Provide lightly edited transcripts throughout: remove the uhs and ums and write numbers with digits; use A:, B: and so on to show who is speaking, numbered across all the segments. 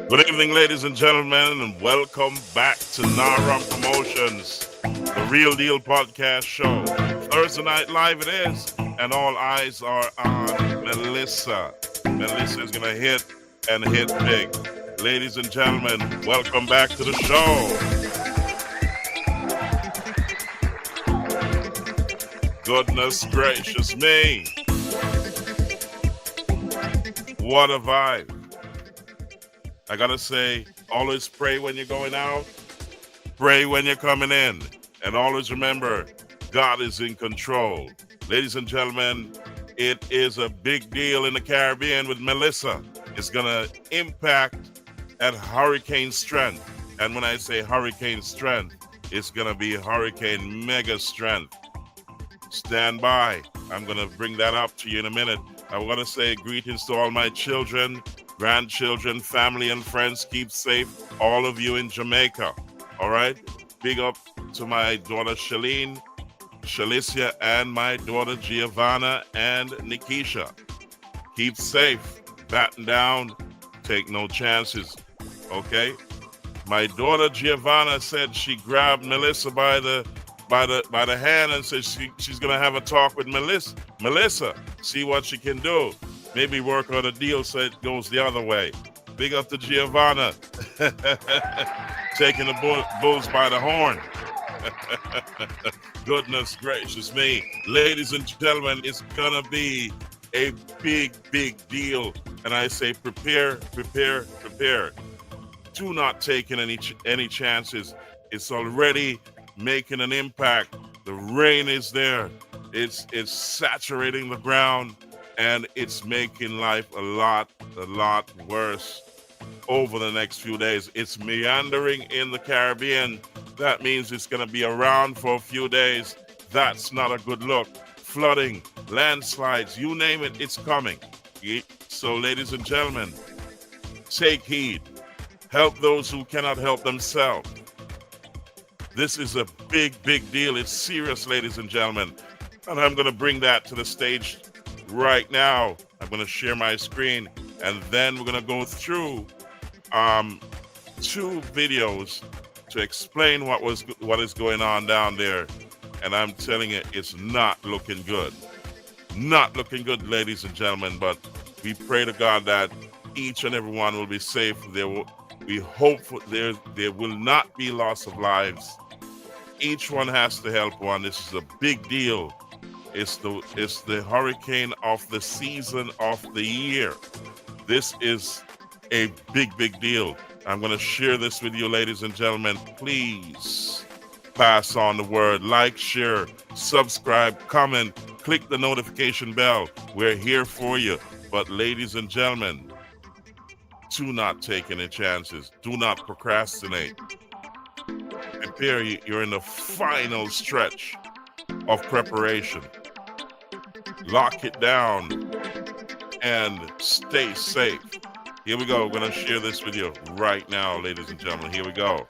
A: Good evening, ladies and gentlemen, and welcome back to Nara Promotions, the Real Deal Podcast Show. Thursday Night Live it is, and all eyes are on Melisa. Melisa is going to hit and hit big. Ladies and gentlemen, welcome back to the show. Goodness gracious me. What a vibe. I gotta say, always pray when you're going out, pray when you're coming in, and always remember, God is in control. Ladies and gentlemen, it is a big deal in the Caribbean with Melisa. It's gonna impact at hurricane strength. And when I say hurricane strength, it's gonna be hurricane mega strength. Stand by. I'm gonna bring that up to you in a minute. I want to say greetings to all my children, grandchildren, family, and friends. Keep safe, all of you in Jamaica. All right? Big up to my daughter Shalene, Shalicia, and my daughter Giovanna and Nikisha. Keep safe, batten down, take no chances. Okay? My daughter Giovanna said she grabbed Melisa by the hand and said she's gonna have a talk with Melisa, see what she can do. Maybe work on a deal so it goes the other way. Big up to Giovanna. Taking the bulls by the horn. Goodness gracious me. Ladies and gentlemen, it's gonna be a big, big deal. And I say prepare. Do not take any chances. It's already making an impact. The rain is there. It's saturating the ground, and it's making life a lot worse over the next few days. It's meandering in the Caribbean. That means it's going to be around for a few days. That's not a good look. Flooding, landslides, you name it, it's coming. So, ladies and gentlemen, take heed. Help those who cannot help themselves. This is a big, big deal. It's serious, ladies and gentlemen. And I'm going to bring that to the stage right now. I'm going to share my screen, and then we're going to go through two videos to explain what is going on down there. And I'm telling you, it's not looking good. Not looking good, ladies and gentlemen. But we pray to God that each and every one will be safe. We hope there will not be loss of lives. Each one has to help one. This is a big deal. It's the hurricane of the season of the year. This is a big, big deal. I'm going to share this with you, ladies and gentlemen. Please pass on the word. Like, share, subscribe, comment, click the notification bell. We're here for you. But ladies and gentlemen, do not take any chances. Do not procrastinate. Prepare. You're in the final stretch of preparation. Lock it down and stay safe. Here we go. We're going to share this with you right now, ladies and gentlemen. Here we go.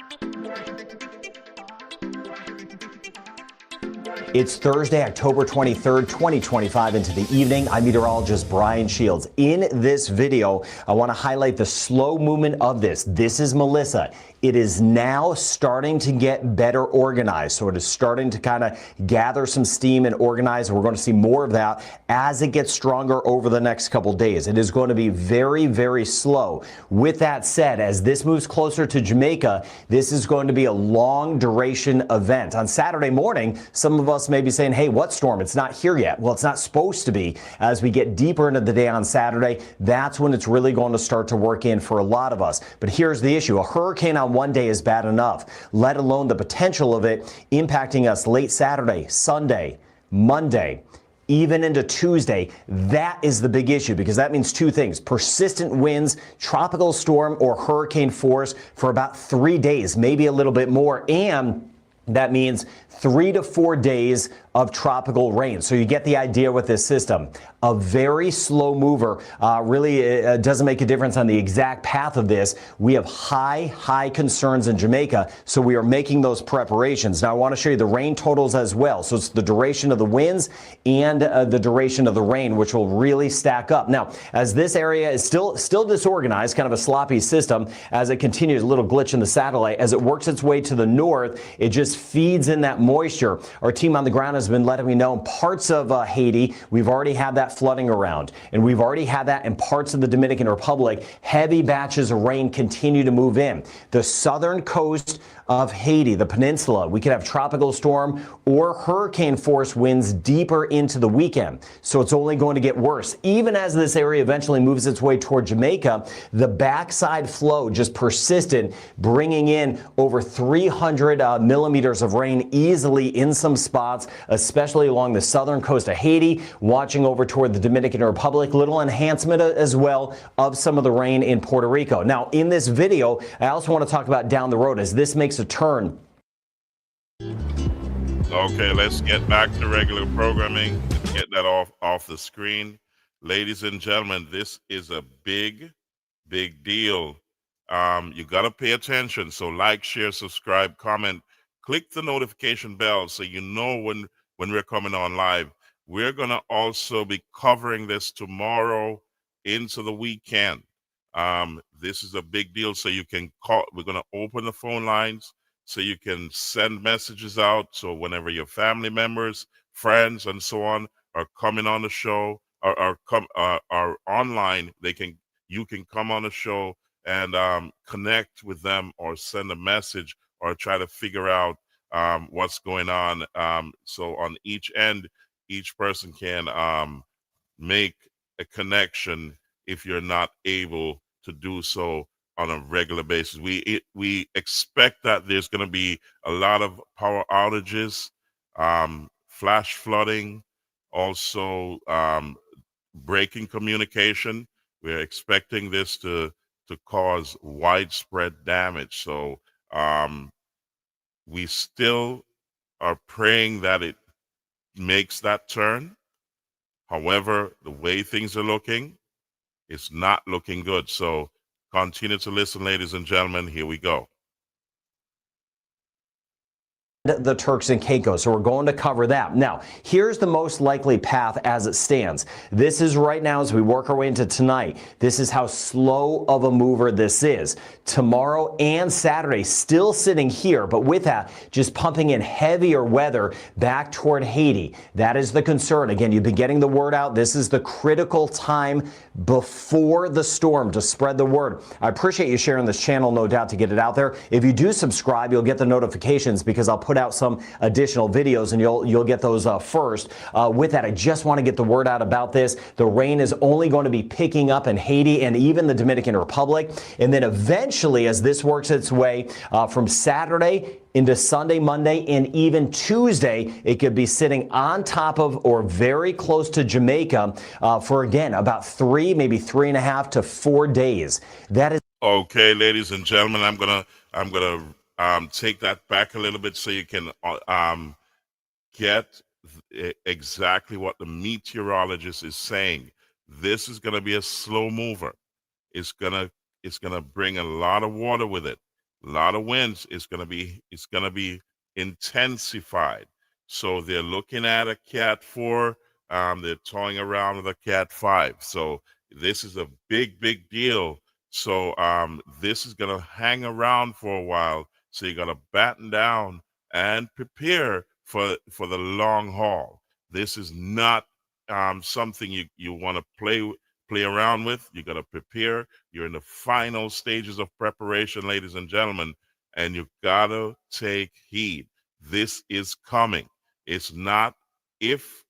B: It's Thursday, October 23rd, 2025 into the evening. I'm meteorologist Brian Shields. In this video, I want to highlight the slow movement of this. This is Melisa. It is now starting to get better organized. So it is starting to kind of gather some steam and organize. We're going to see more of that as it gets stronger over the next couple days. It is going to be very, very slow. With that said, as this moves closer to Jamaica, this is going to be a long duration event. On Saturday morning, some of us may be saying, hey, what storm? It's not here yet. Well, it's not supposed to be. As we get deeper into the day on Saturday, that's when it's really going to start to work in for a lot of us. But here's the issue. A hurricane on one day is bad enough, let alone the potential of it impacting us late Saturday, Sunday, Monday, even into Tuesday. That is the big issue, because that means two things: persistent winds, tropical storm or hurricane force for about 3 days, maybe a little bit more, and that means 3 to 4 days of tropical rain. So you get the idea with this system. A very slow mover. Really doesn't make a difference on the exact path of this. We have high concerns in Jamaica, so we are making those preparations. Now I want to show you the rain totals as well. So it's the duration of the winds and the duration of the rain, which will really stack up. Now, as this area is still disorganized, kind of a sloppy system, as it continues, a little glitch in the satellite, as it works its way to the north, it just feeds in that moisture. Our team on the ground has been letting me know in parts of Haiti, we've already had that flooding around, and we've already had that in parts of the Dominican Republic. Heavy batches of rain continue to move in. The southern coast of Haiti, the peninsula, we could have tropical storm or hurricane force winds deeper into the weekend. So it's only going to get worse. Even as this area eventually moves its way toward Jamaica, the backside flow just persistent, bringing in over 300 millimeters of rain easily in some spots, especially along the southern coast of Haiti, watching over toward the Dominican Republic. Little enhancement as well of some of the rain in Puerto Rico. Now, in this video, I also want to talk about down the road as this makes a turn.
A: Okay, let's get back to regular programming. Let's get that off the screen. Ladies and gentlemen, this is a big deal. You got to pay attention. So like, share, subscribe, comment, click the notification bell so you know when we're coming on live. We're going to also be covering this tomorrow into the weekend. This is a big deal, so you can call. We're going to open the phone lines so you can send messages out. So whenever your family members, friends, and so on are coming on the show or are online, you can come on the show and connect with them or send a message or try to figure out what's going on. So on each end, each person can make a connection if you're not able to do so on a regular basis. We expect that there's going to be a lot of power outages, flash flooding, also breaking communication. We're expecting this to cause widespread damage. So we still are praying that it makes that turn. However, the way things are looking, it's not looking good. So continue to listen, ladies and gentlemen. Here we go.
B: The Turks and Caicos, so we're going to cover that. Now, here's the most likely path as it stands. This is right now as we work our way into tonight. This is how slow of a mover this is. Tomorrow and Saturday still sitting here, but with that, just pumping in heavier weather back toward Haiti. That is the concern. Again, you've been getting the word out. This is the critical time before the storm to spread the word. I appreciate you sharing this channel, no doubt, to get it out there. If you do subscribe, you'll get the notifications because I'll put out some additional videos and you'll get those first. With that, I just want to get the word out about this. The rain is only going to be picking up in Haiti and even the Dominican Republic. And then eventually, as this works its way from Saturday into Sunday, Monday, and even Tuesday, it could be sitting on top of or very close to Jamaica for, again, about 3, maybe 3.5 to 4 days. That is
A: okay, ladies and gentlemen. I'm gonna take that back a little bit so you can get exactly what the meteorologist is saying. This is gonna be a slow mover. It's gonna bring a lot of water with it. A lot of winds. It's gonna be intensified. So they're looking at a Cat 4. They're toying around with a Cat 5. So this is a big deal. So this is gonna hang around for a while. So you gotta batten down and prepare for the long haul. This is not something you want to play around with. You gotta prepare. You're in the final stages of preparation, ladies and gentlemen, and you gotta take heed. This is coming. It's not if,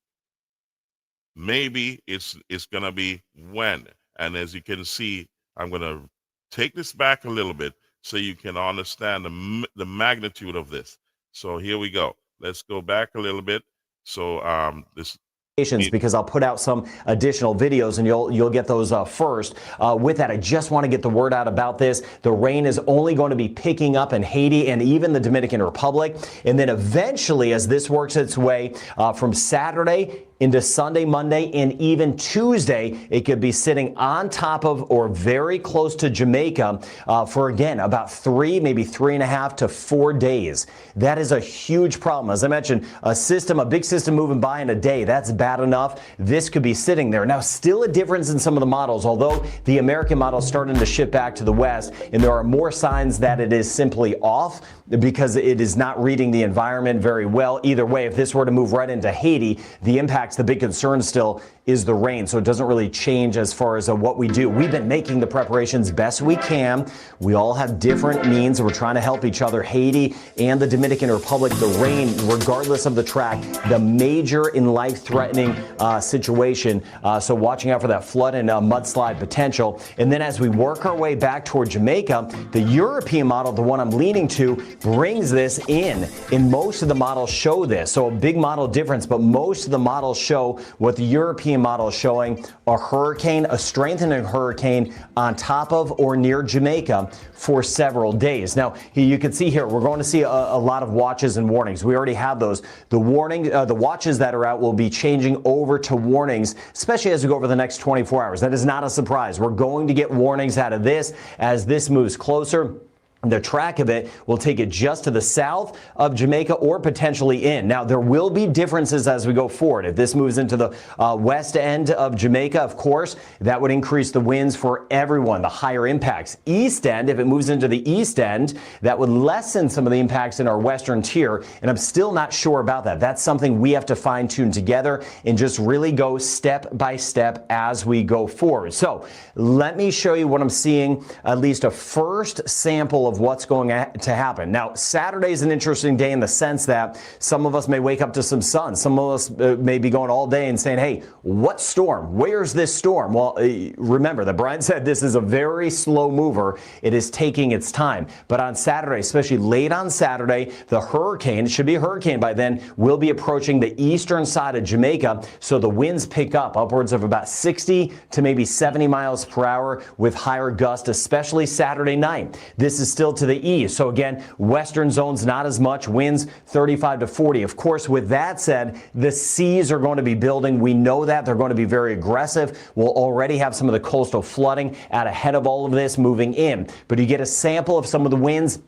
A: maybe, it's gonna be when. And as you can see, I'm gonna take this back a little bit so you can understand the magnitude of this. So here we go. Let's go back a little bit. So this
B: because I'll put out some additional videos and you'll get those first. With that, I just want to get the word out about this. The rain is only going to be picking up in Haiti and even the Dominican Republic. And then eventually, as this works its way from Saturday into Sunday, Monday, and even Tuesday, it could be sitting on top of or very close to Jamaica for, again, about 3, maybe 3.5 to 4 days. That is a huge problem. As I mentioned, a big system moving by in a day, that's bad enough. This could be sitting there. Now, still a difference in some of the models, although the American model is starting to shift back to the west, and there are more signs that it is simply off because it is not reading the environment very well. Either way, if this were to move right into Haiti, the impacts, the big concern still is the rain. So it doesn't really change as far as what we do. We've been making the preparations best we can. We all have different means. We're trying to help each other. Haiti and the Dominican Republic, the rain, regardless of the track, the major and life-threatening situation. So watching out for that flood and mudslide potential. And then as we work our way back toward Jamaica, the European model, the one I'm leaning to, brings this in. And most of the models show this. So a big model difference, but most of the models show what the European model is showing: a hurricane, a strengthening hurricane on top of or near Jamaica for several days. Now, you can see here, we're going to see a lot of watches and warnings. We already have those. The watches that are out will be changing over to warnings, especially as we go over the next 24 hours. That is not a surprise. We're going to get warnings out of this as this moves closer. The track of it will take it just to the south of Jamaica or potentially in. Now, there will be differences as we go forward. If this moves into the west end of Jamaica, of course, that would increase the winds for everyone, the higher impacts. East end, if it moves into the east end, that would lessen some of the impacts in our western tier. And I'm still not sure about that. That's something we have to fine tune together and just really go step by step as we go forward. So let me show you what I'm seeing, at least a first sample of what's going to happen. Now, Saturday is an interesting day in the sense that some of us may wake up to some sun. Some of us may be going all day and saying, hey, what storm? Where's this storm? Well, remember that Brian said this is a very slow mover. It is taking its time. But on Saturday, especially late on Saturday, the hurricane, it should be a hurricane by then, will be approaching the eastern side of Jamaica. So the winds pick up upwards of about 60 to maybe 70 miles per hour with higher gusts, especially Saturday night. This is still to the east. So again, western zones, not as much. Winds 35 to 40. Of course, with that said, the seas are going to be building. We know that they're going to be very aggressive. We'll already have some of the coastal flooding out ahead of all of this moving in. But you get a sample of some of the winds,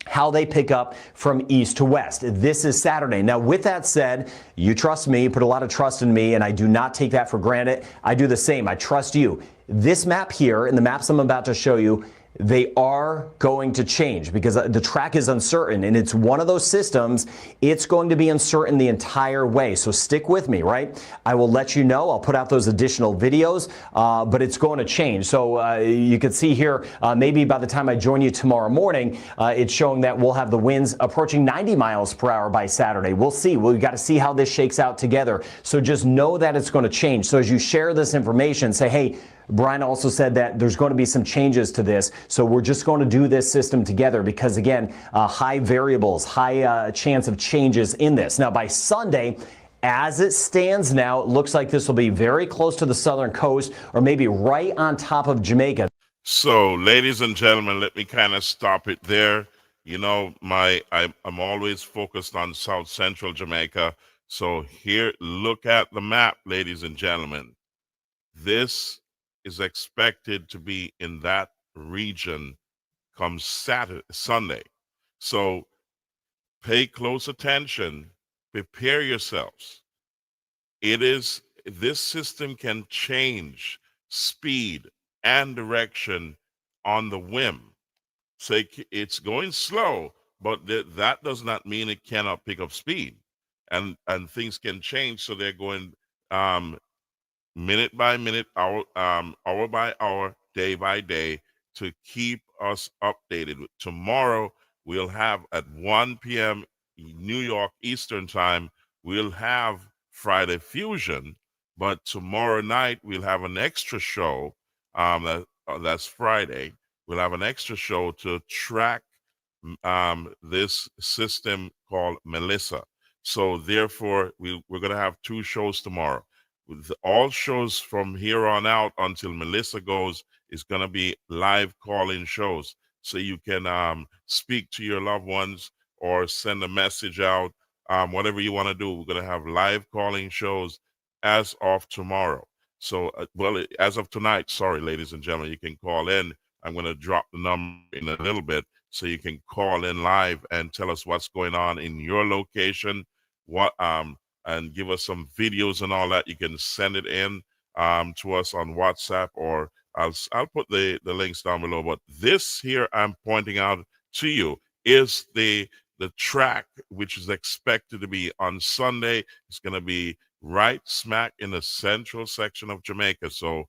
B: how they pick up from east to west. This is Saturday. Now, with that said, you trust me, put a lot of trust in me, and I do not take that for granted. I do the same. I trust you. This map here and the maps I'm about to show you, they are going to change because the track is uncertain, and it's one of those systems. It's going to be uncertain the entire way. So stick with me, right? I will let you know. I'll put out those additional videos, but it's going to change. So you can see here, maybe by the time I join you tomorrow morning, it's showing that we'll have the winds approaching 90 miles per hour by Saturday. We'll see. We've got to see how this shakes out together. So just know that it's going to change. So as you share this information, say, hey, Brian also said that there's going to be some changes to this. So we're just going to do this system together because, again, high variables, high chance of changes in this. Now, by Sunday, as it stands now, it looks like this will be very close to the southern coast or maybe right on top of Jamaica.
A: So, ladies and gentlemen, let me kind of stop it there. You know, I'm always focused on South Central Jamaica. So here, look at the map, ladies and gentlemen. This is expected to be in that region come Sunday. So pay close attention, prepare yourselves. This system can change speed and direction on the whim. So it's going slow, but that does not mean it cannot pick up speed. And things can change, so they're going minute by minute, hour by hour, day by day, to keep us updated. Tomorrow, we'll have at 1 p.m. New York Eastern Time, we'll have Friday Fusion, but tomorrow night, we'll have an extra show. That's Friday. We'll have an extra show to track this system called Melisa. So therefore, we're going to have 2 shows tomorrow. all shows from here on out until Melisa goes is going to be live call-in shows. So you can speak to your loved ones or send a message out, whatever you want to do. We're going to have live calling shows as of tomorrow. So, as of tonight, sorry, ladies and gentlemen, you can call in. I'm going to drop the number in a little bit so you can call in live and tell us what's going on in your location, and give us some videos and all that. You can send it in to us on WhatsApp, or I'll put the links down below. But this here I'm pointing out to you is the track, which is expected to be on Sunday. It's going to be right smack in the central section of Jamaica. So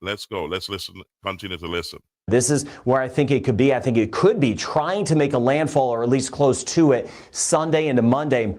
A: let's go. Let's listen. Continue to listen.
B: This is where I think it could be. I think it could be trying to make a landfall, or at least close to it, Sunday into Monday,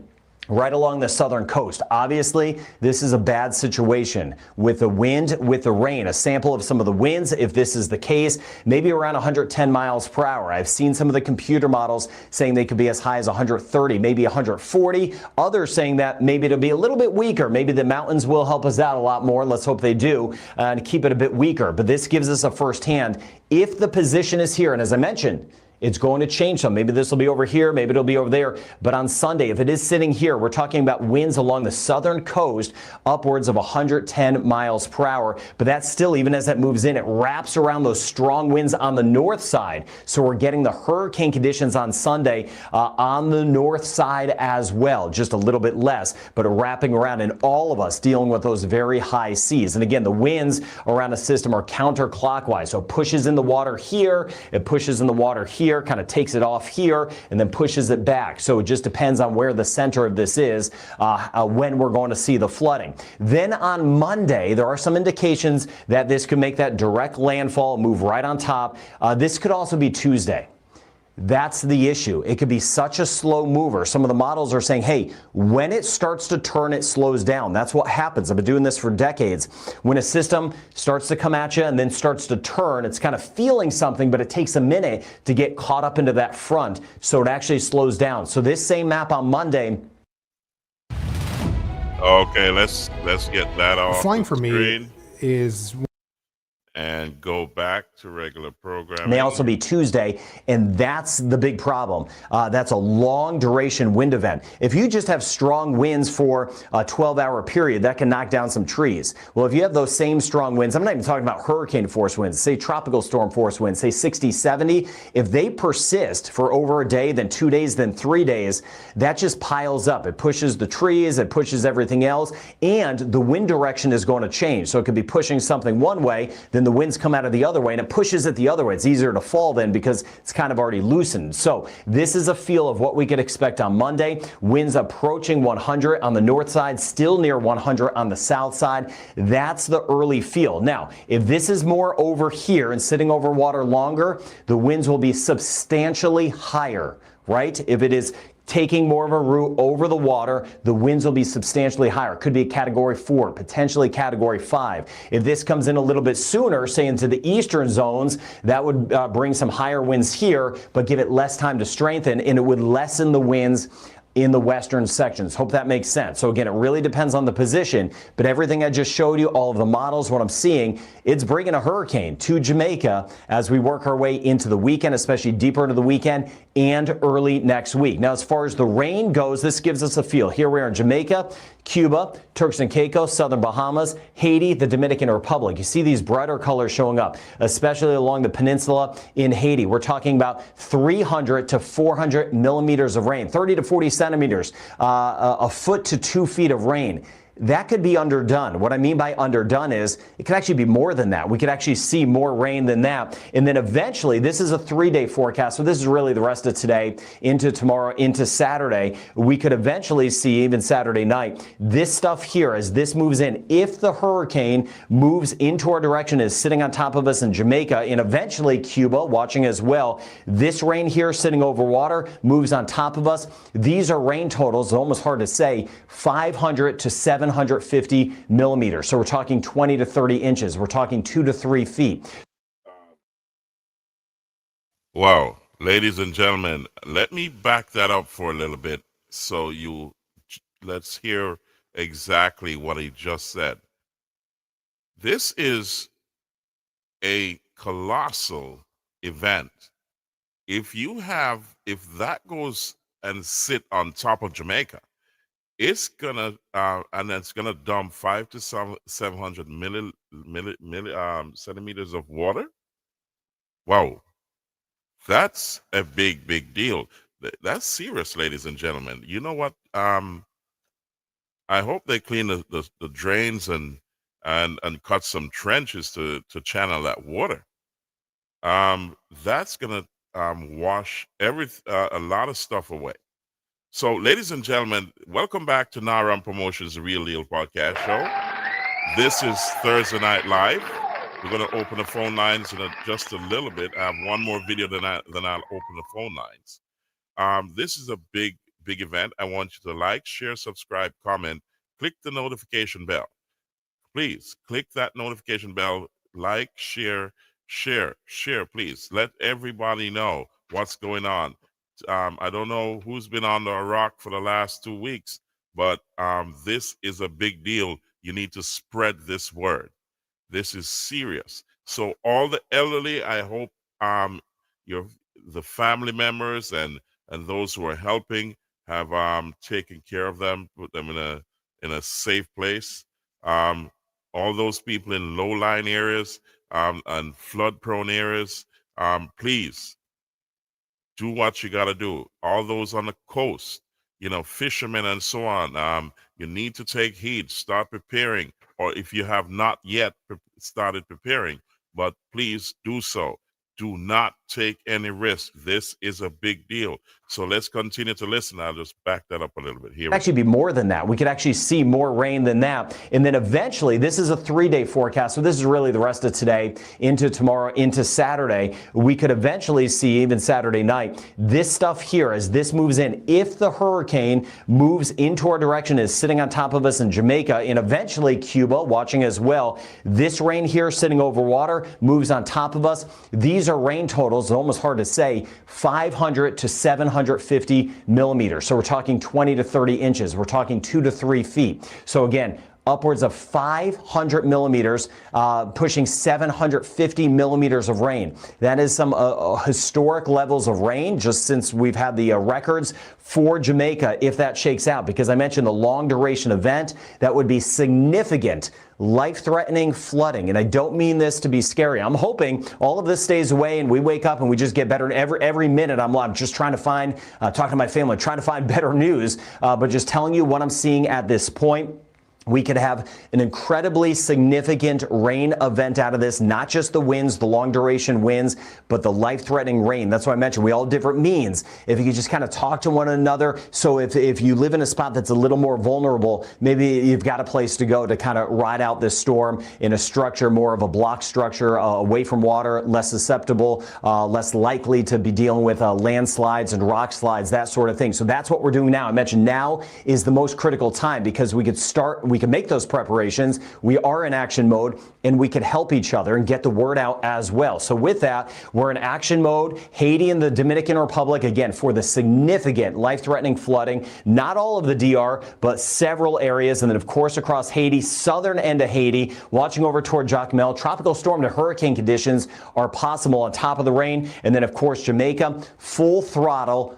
B: right along the southern coast. Obviously, this is a bad situation with the wind, with the rain. A sample of some of the winds, if this is the case, maybe around 110 miles per hour. I've seen some of the computer models saying they could be as high as 130, maybe 140. Others saying that maybe it'll be a little bit weaker. Maybe the mountains will help us out a lot more. Let's hope they do, and keep it a bit weaker. But this gives us a firsthand. If the position is here, and as I mentioned, it's going to change some. Maybe this will be over here, maybe it'll be over there. But on Sunday, if it is sitting here, we're talking about winds along the southern coast upwards of 110 miles per hour. But that's still, even as that moves in, it wraps around those strong winds on the north side. So we're getting the hurricane conditions on Sunday on the north side as well. Just a little bit less, but wrapping around, and all of us dealing with those very high seas. And again, the winds around the system are counterclockwise. So it pushes in the water here, it pushes in the water here, kind of takes it off here, and then pushes it back. So it just depends on where the center of this is, when we're going to see the flooding. Then on Monday, there are some indications that this could make that direct landfall, move right on top. This could also be Tuesday. That's the issue. It could be such a slow mover. Some of the models are saying, hey, when it starts to turn, it slows down. That's what happens. I've been doing this for decades. When a system starts to come at you and then starts to turn, it's kind of feeling something, but it takes a minute to get caught up into that front. So it actually slows down. So this same map on Monday.
A: Okay, let's get that off.
C: Flying for me is,
A: and go back to regular programming.
B: May also be Tuesday, and that's the big problem. That's a long duration wind event. If you just have strong winds for a 12-hour period, that can knock down some trees. Well, if you have those same strong winds, I'm not even talking about hurricane force winds, say tropical storm force winds, say 60, 70, if they persist for over a day, then 2 days, then 3 days, that just piles up. It pushes the trees, it pushes everything else, and the wind direction is going to change. So it could be pushing something one way, then the winds come out of the other way, and it pushes it the other way. It's easier to fall then because it's kind of already loosened. So this is a feel of what we could expect on Monday. Winds approaching 100 on the north side, still near 100 on the south side. That's the early feel. Now, if this is more over here and sitting over water longer, the winds will be substantially higher, right? If it is taking more of a route over the water, the winds will be substantially higher. Could be a category 4, potentially category 5. If this comes in a little bit sooner, say into the eastern zones, that would bring some higher winds here, but give it less time to strengthen, and it would lessen the winds in the western sections. Hope that makes sense. So again, it really depends on the position, but everything I just showed you, all of the models, what I'm seeing, it's bringing a hurricane to Jamaica as we work our way into the weekend, especially deeper into the weekend and early next week. Now, as far as the rain goes, this gives us a feel. Here we are in Jamaica, Cuba, Turks and Caicos, Southern Bahamas, Haiti, the Dominican Republic. You see these brighter colors showing up, especially along the peninsula in Haiti. We're talking about 300 to 400 millimeters of rain, 30 to 40 centimeters, a foot to 2 feet of rain. That could be underdone. What I mean by underdone is it could actually be more than that. We could actually see more rain than that. And then eventually, this is a 3-day forecast. So this is really the rest of today into tomorrow, into Saturday. We could eventually see, even Saturday night, this stuff here as this moves in. If the hurricane moves into our direction, is sitting on top of us in Jamaica and eventually Cuba, watching as well, this rain here sitting over water moves on top of us. These are rain totals, almost hard to say, 500 to 750 millimeters. So we're talking 20 to 30 inches. We're talking 2 to 3 feet.
A: Wow. Ladies and gentlemen, let me back that up for a little bit. So let's hear exactly what he just said. This is a colossal event. If that goes and sit on top of Jamaica, it's gonna and it's gonna dump 700 centimeters of water. Wow, that's a big deal. That's serious, ladies and gentlemen. You know what? I hope they clean the drains and cut some trenches to channel that water. That's gonna wash a lot of stuff away. So, ladies and gentlemen, welcome back to Naram Promotions Real Deal Podcast Show. This is Thursday Night Live. We're going to open the phone lines in just a little bit. I have one more video, then I'll open the phone lines. This is a big event. I want you to like, share, subscribe, comment, click the notification bell. Please click that notification bell, like, share, please. Let everybody know what's going on. I don't know who's been on the rock for the last 2 weeks, but this is a big deal. You need to spread this word. This is serious. So all the elderly, I hope the family members and those who are helping have taken care of them, put them in a safe place. All those people in low-lying areas and flood-prone areas, please do what you got to do. All those on the coast, fishermen and so on, you need to take heed, start preparing, or if you have not yet started preparing, but please do so. Do not take any risk. This is a big deal. So let's continue to listen. I'll just back that up a little bit here.
B: Actually be more than that. We could actually see more rain than that. And then eventually, this is a 3-day forecast. So this is really the rest of today into tomorrow, into Saturday. We could eventually see even Saturday night. This stuff here, as this moves in, if the hurricane moves into our direction, is sitting on top of us in Jamaica and eventually Cuba, watching as well. This rain here sitting over water moves on top of us. These are rain totals, almost hard to say, 500 to 750 millimeters. So we're talking 20 to 30 inches. We're talking 2 to 3 feet. So again, upwards of 500 millimeters, pushing 750 millimeters of rain. That is some historic levels of rain just since we've had the records for Jamaica, if that shakes out. Because I mentioned the long duration event, that would be significant life-threatening flooding. And I don't mean this to be scary. I'm hoping all of this stays away and we wake up and we just get better. Every minute I'm just trying to find, talking to my family, trying to find better news, but just telling you what I'm seeing at this point. We could have an incredibly significant rain event out of this, not just the winds, the long duration winds, but the life-threatening rain. That's why I mentioned we all have different means. If you could just kind of talk to one another. So if you live in a spot that's a little more vulnerable, maybe you've got a place to go to kind of ride out this storm in a structure, more of a block structure, away from water, less susceptible, less likely to be dealing with landslides and rock slides, that sort of thing. So that's what we're doing now. I mentioned now is the most critical time because we can make those preparations. We are in action mode and we can help each other and get the word out as well. So with that, we're in action mode. Haiti and the Dominican Republic, again, for the significant life-threatening flooding, not all of the DR, but several areas. And then, of course, across Haiti, southern end of Haiti, watching over toward Jacmel, tropical storm to hurricane conditions are possible on top of the rain. And then, of course, Jamaica, full throttle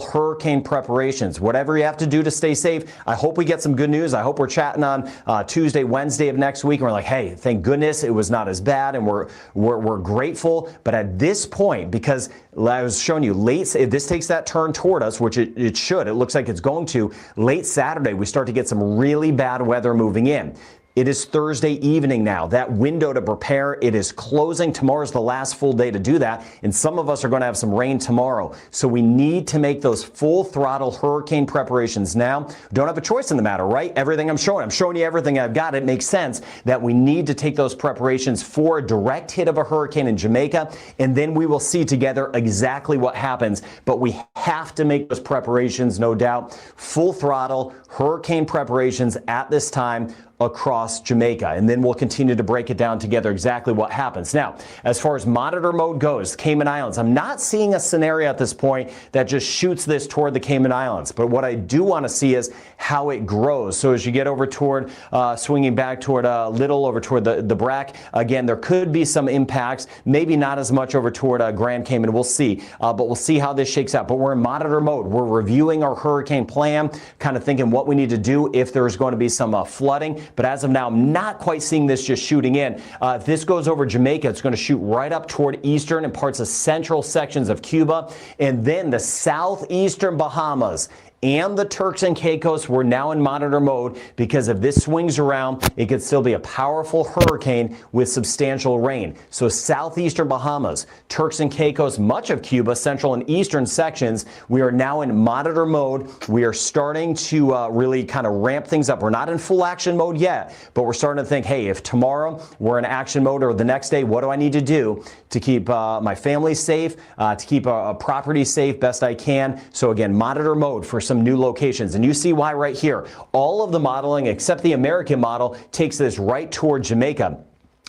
B: hurricane preparations. Whatever you have to do to stay safe. I hope we get some good news. I hope we're chatting on Tuesday, Wednesday of next week, and we're like, hey, thank goodness it was not as bad, and we're grateful. But at this point, because I was showing you late, if this takes that turn toward us, which it should, it looks like it's going to, late Saturday, we start to get some really bad weather moving in. It is Thursday evening now. That window to prepare, it is closing. Tomorrow's the last full day to do that. And some of us are going to have some rain tomorrow. So we need to make those full throttle hurricane preparations now. Don't have a choice in the matter, right? Everything I'm showing you everything I've got. It makes sense that we need to take those preparations for a direct hit of a hurricane in Jamaica. And then we will see together exactly what happens. But we have to make those preparations, no doubt. Full throttle hurricane preparations at this time across Jamaica. And then we'll continue to break it down together exactly what happens. Now, as far as monitor mode goes, Cayman Islands, I'm not seeing a scenario at this point that just shoots this toward the Cayman Islands. But what I do want to see is how it grows. So as you get over toward, swinging back toward a little over toward the BRAC, again, there could be some impacts, maybe not as much over toward Grand Cayman. We'll see. But we'll see how this shakes out. But we're in monitor mode. We're reviewing our hurricane plan, kind of thinking what we need to do if there's going to be some flooding. But as of now, I'm not quite seeing this just shooting in. If this goes over Jamaica, it's going to shoot right up toward eastern and parts of central sections of Cuba, and then the southeastern Bahamas and the Turks and Caicos. We're now in monitor mode because if this swings around, it could still be a powerful hurricane with substantial rain. So southeastern Bahamas, Turks and Caicos, much of Cuba, central and eastern sections, we are now in monitor mode. We are starting to really kind of ramp things up. We're not in full action mode yet, but we're starting to think, hey, if tomorrow we're in action mode or the next day, what do I need to do to keep my family safe, to keep a property safe best I can? So again, monitor mode for some new locations. And you see why right here. All of the modeling except the American model takes this right toward Jamaica.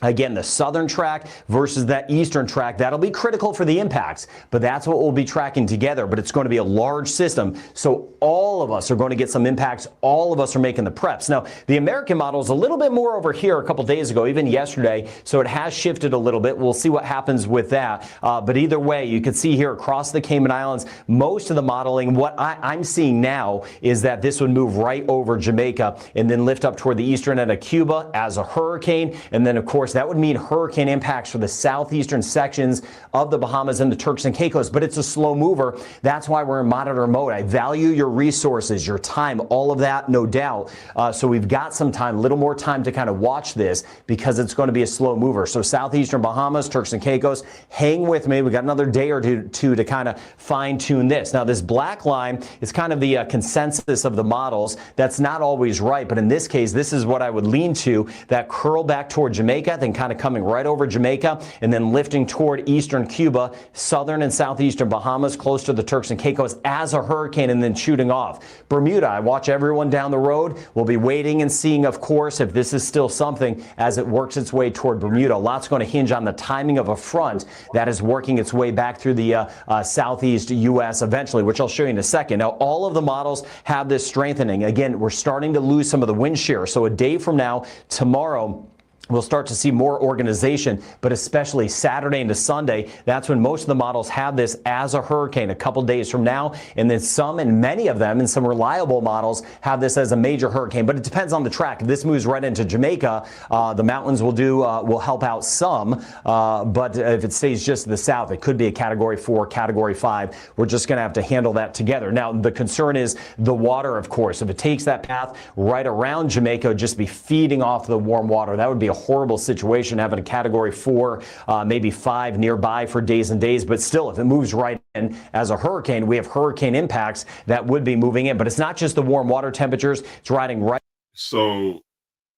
B: Again, the southern track versus that eastern track, that'll be critical for the impacts, but that's what we'll be tracking together. But it's going to be a large system, so all of us are going to get some impacts. All of us are making the preps. Now, the American model is a little bit more over here a couple days ago, even yesterday, so it has shifted a little bit. We'll see what happens with that. But either way, you can see here across the Cayman Islands, most of the modeling, what I'm seeing now is that this would move right over Jamaica and then lift up toward the eastern end of Cuba as a hurricane. And then, of course, that would mean hurricane impacts for the southeastern sections of the Bahamas and the Turks and Caicos, but it's a slow mover. That's why we're in monitor mode. I value your resources, your time, all of that, no doubt. So we've got some time, a little more time to kind of watch this because it's going to be a slow mover. So southeastern Bahamas, Turks and Caicos, hang with me. We got another day or two to kind of fine tune this. Now, this black line is kind of the consensus of the models. That's not always right, but in this case, this is what I would lean to, that curl back toward Jamaica, then kind of coming right over Jamaica and then lifting toward eastern Cuba, southern and southeastern Bahamas, close to the Turks and Caicos as a hurricane and then shooting off. Bermuda, I watch everyone down the road. We'll be waiting and seeing, of course, if this is still something as it works its way toward Bermuda. A lot's going to hinge on the timing of a front that is working its way back through the southeast U.S. eventually, which I'll show you in a second. Now, all of the models have this strengthening. Again, we're starting to lose some of the wind shear. So a day from now, tomorrow, we'll start to see more organization, but especially Saturday into Sunday, that's when most of the models have this as a hurricane a couple days from now. And then some, and many of them, and some reliable models have this as a major hurricane, but it depends on the track. If this moves right into Jamaica, the mountains will help out some, but if it stays just to the south, it could be a Category 4, Category 5. We're just going to have to handle that together. Now, the concern is the water, of course. If it takes that path right around Jamaica, it would just be feeding off the warm water. That would be a horrible situation, having a Category 4, maybe 5 nearby for days and days. But still, if it moves right in as a hurricane, we have hurricane impacts that would be moving in. But it's not just the warm water temperatures. It's riding right.
A: So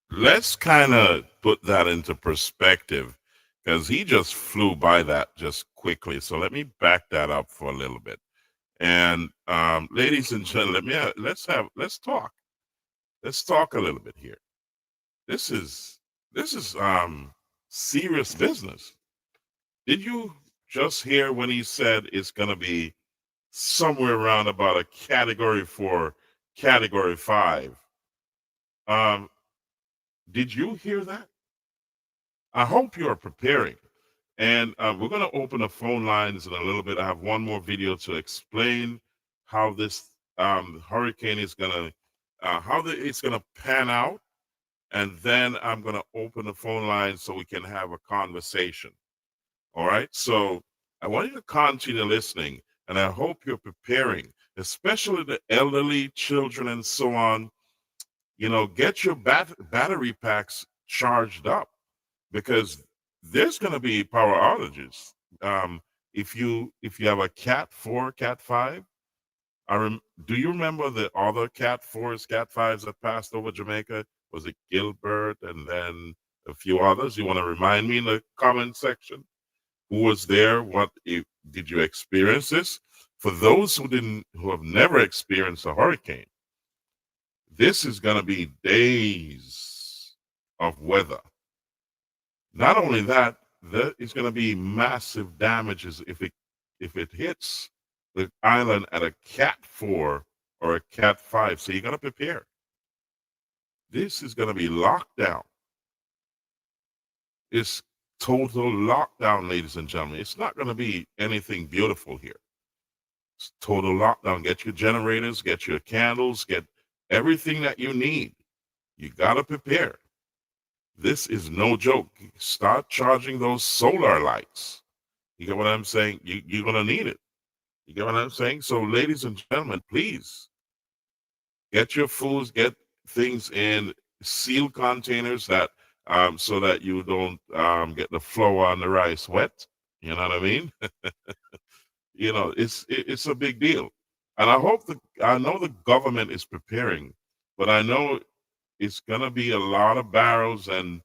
A: let's kind of put that into perspective, because he just flew by that just quickly. So let me back that up for a little bit. And ladies and gentlemen, let's talk. Let's talk a little bit here. This is serious business. Did you just hear when he said it's going to be somewhere around about a Category 4, Category 5? Did you hear that? I hope you are preparing. And we're going to open the phone lines in a little bit. I have one more video to explain how this hurricane is going to, it's going to pan out. And then I'm going to open the phone line so we can have a conversation. All right. So I want you to continue listening, and I hope you're preparing, especially the elderly, children, and so on. You know, get your battery packs charged up, because there's going to be power outages. If you have a Cat 4, Cat 5, do you remember the other Cat 4s, Cat 5s that passed over Jamaica? Was it Gilbert and then a few others? You want to remind me in the comment section who was there? Did you experience this? For those who have never experienced a hurricane, this is going to be days of weather. Not only that, there is going to be massive damages if it hits the island at a Cat 4 or a Cat 5. So you got to prepare. This is going to be lockdown. It's total lockdown, ladies and gentlemen. It's not going to be anything beautiful here. It's total lockdown. Get your generators, get your candles, get everything that you need. You got to prepare. This is no joke. Start charging those solar lights. You get what I'm saying? You're going to need it. You get what I'm saying? So, ladies and gentlemen, please get your foods, get things in sealed containers that so that you don't get the flour on the rice wet. You know what I mean? You know, it's a big deal. And I know the government is preparing, but I know it's gonna be a lot of barrels and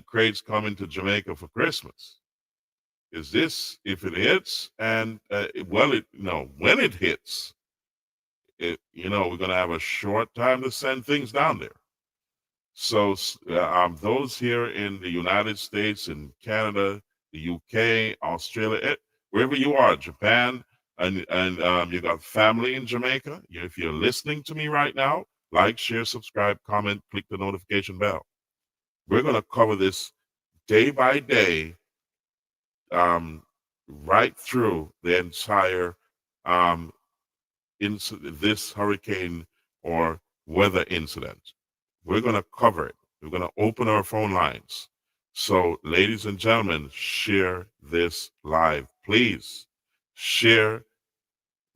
A: crates coming to Jamaica for Christmas. Is this if it hits and when it hits, we're gonna have a short time to send things down there. So those here in the United States and Canada, the UK, Australia, wherever you are, Japan, and you got family in Jamaica. If you're listening to me right now, like, share, subscribe, comment, click the notification bell. We're going to cover this day by day, right through the entire this hurricane or weather incident. We're going to cover it. We're going to open our phone lines. So, ladies and gentlemen, share this live. Please share,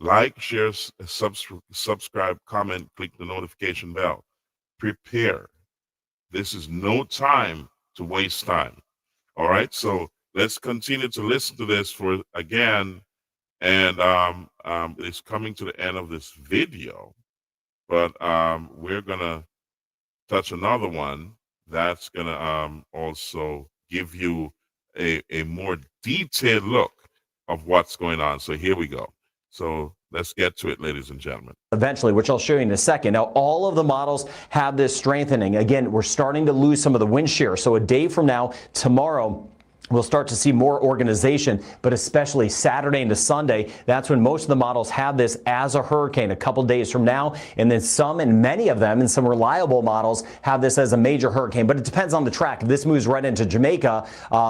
A: like, share, subscribe, comment, click the notification bell. Prepare. This is no time to waste time. All right. So let's continue to listen to this for again. And it's coming to the end of this video, but we're going to touch another one that's going to also give you a more detailed look of what's going on. So here we go. So let's get to it, ladies and gentlemen.
B: Eventually, which I'll show you in a second. Now, all of the models have this strengthening. Again, we're starting to lose some of the wind shear. So a day from now, tomorrow, we'll start to see more organization, but especially Saturday into Sunday, that's when most of the models have this as a hurricane a couple days from now. And then some, and many of them, and some reliable models have this as a major hurricane, but it depends on the track. If this moves right into Jamaica,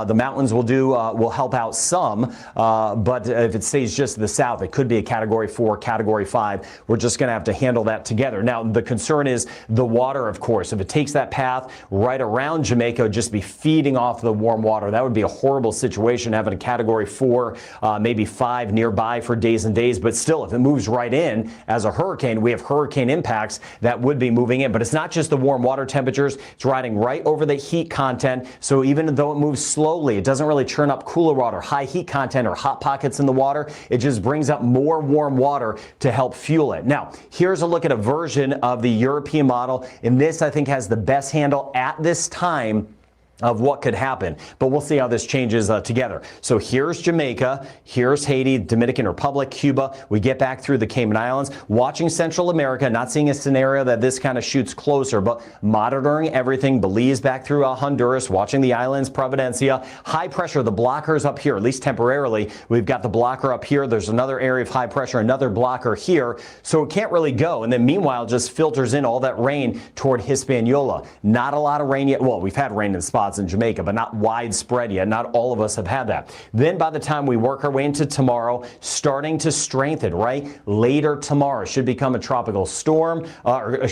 B: the mountains will help out some, but if it stays just to the south, it could be a Category 4, Category 5. We're just going to have to handle that together. Now, the concern is the water, of course. If it takes that path right around Jamaica, it would just be feeding off the warm water. That would be a horrible situation, having a Category 4, maybe 5 nearby for days and days. But still, if it moves right in as a hurricane, we have hurricane impacts that would be moving in. But it's not just the warm water temperatures. It's riding right over the heat content. So even though it moves slowly, it doesn't really churn up cooler water, high heat content, or hot pockets in the water. It just brings up more warm water to help fuel it. Now, here's a look at a version of the European model. And this, I think, has the best handle at this time of what could happen, but we'll see how this changes together. So here's Jamaica, here's Haiti, Dominican Republic, Cuba. We get back through the Cayman Islands, watching Central America, not seeing a scenario that this kind of shoots closer, but monitoring everything. Belize back through Honduras, watching the islands, Providencia. High pressure, the blockers up here, at least temporarily. We've got the blocker up here. There's another area of high pressure, another blocker here. So it can't really go. And then meanwhile, just filters in all that rain toward Hispaniola. Not a lot of rain yet. Well, we've had rain in spots in Jamaica, but not widespread yet. Not all of us have had that. Then by the time we work our way into tomorrow, starting to strengthen, right? Later tomorrow should become a tropical storm, a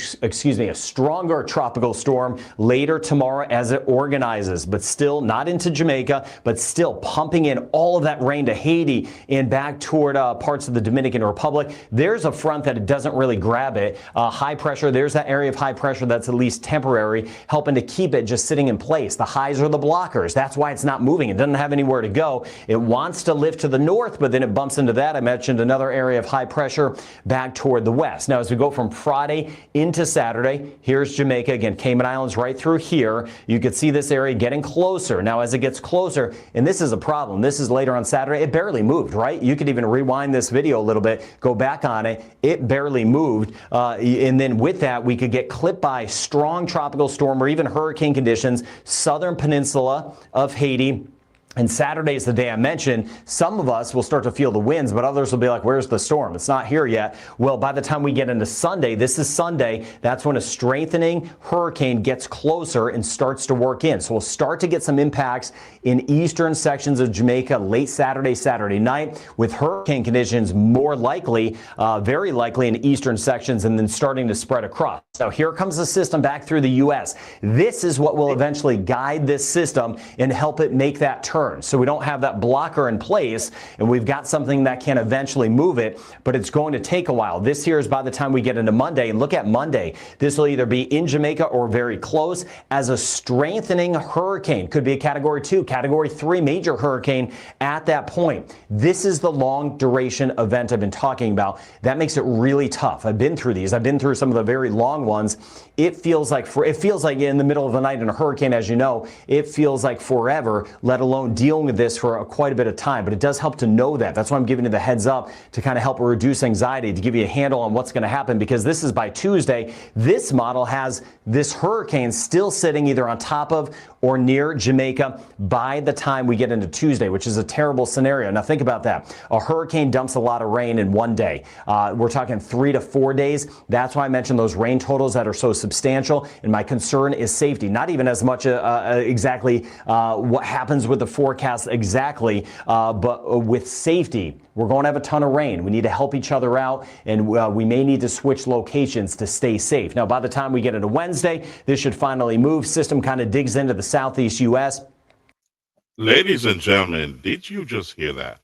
B: stronger tropical storm later tomorrow as it organizes, but still not into Jamaica, but still pumping in all of that rain to Haiti and back toward parts of the Dominican Republic. There's a front that it doesn't really grab it. High pressure, there's that area of high pressure that's at least temporary, helping to keep it just sitting in place. The highs are the blockers. That's why it's not moving. It doesn't have anywhere to go. It wants to lift to the north, but then it bumps into that. I mentioned another area of high pressure back toward the west. Now, as we go from Friday into Saturday, here's Jamaica. Again, Cayman Islands right through here. You could see this area getting closer. Now, as it gets closer, and this is a problem. This is later on Saturday. It barely moved, right? You could even rewind this video a little bit, go back on it. It barely moved. And then with that, we could get clipped by strong tropical storm or even hurricane conditions, southern peninsula of Haiti. And Saturday is the day I mentioned. Some of us will start to feel the winds, but others will be like, where's the storm? It's not here yet. Well, by the time we get into Sunday, this is Sunday, that's when a strengthening hurricane gets closer and starts to work in. So we'll start to get some impacts in eastern sections of Jamaica late Saturday night, with hurricane conditions more likely, very likely in eastern sections, and then starting to spread across. So here comes the system back through the U.S. This is what will eventually guide this system and help it make that turn. So we don't have that blocker in place, and we've got something that can eventually move it, but it's going to take a while. This here is by the time we get into Monday, and look at Monday. This will either be in Jamaica or very close as a strengthening hurricane. Could be a Category 2, Category 3 major hurricane at that point. This is the long duration event I've been talking about. That makes it really tough. I've been through these. I've been through some of the very long ones. It feels like in the middle of the night in a hurricane, as you know, it feels like forever, let alone dealing with this for quite a bit of time. But it does help to know that. That's why I'm giving you the heads up to kind of help reduce anxiety, to give you a handle on what's going to happen, because this is by Tuesday. This model has this hurricane still sitting either on top of or near Jamaica by the time we get into Tuesday, which is a terrible scenario. Now think about that. A hurricane dumps a lot of rain in one day. We're talking 3 to 4 days. That's why I mentioned those rain totals that are so substantial. And my concern is safety, not even as much exactly what happens with the forecast exactly, but with safety. We're going to have a ton of rain. We need to help each other out, and we may need to switch locations to stay safe. Now, by the time we get into Wednesday, this should finally move. System kind of digs into the southeast U.S.
A: Ladies and gentlemen, did you just hear that?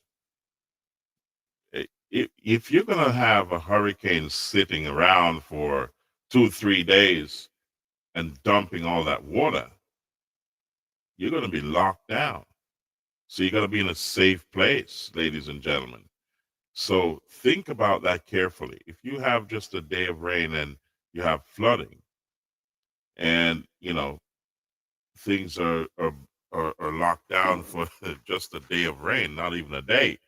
A: If you're going to have a hurricane sitting around for 2-3 days and dumping all that water, you're going to be locked down. So you got to be in a safe place, ladies and gentlemen. So think about that carefully. If you have just a day of rain and you have flooding, and things are locked down for just a day of rain, not even a day,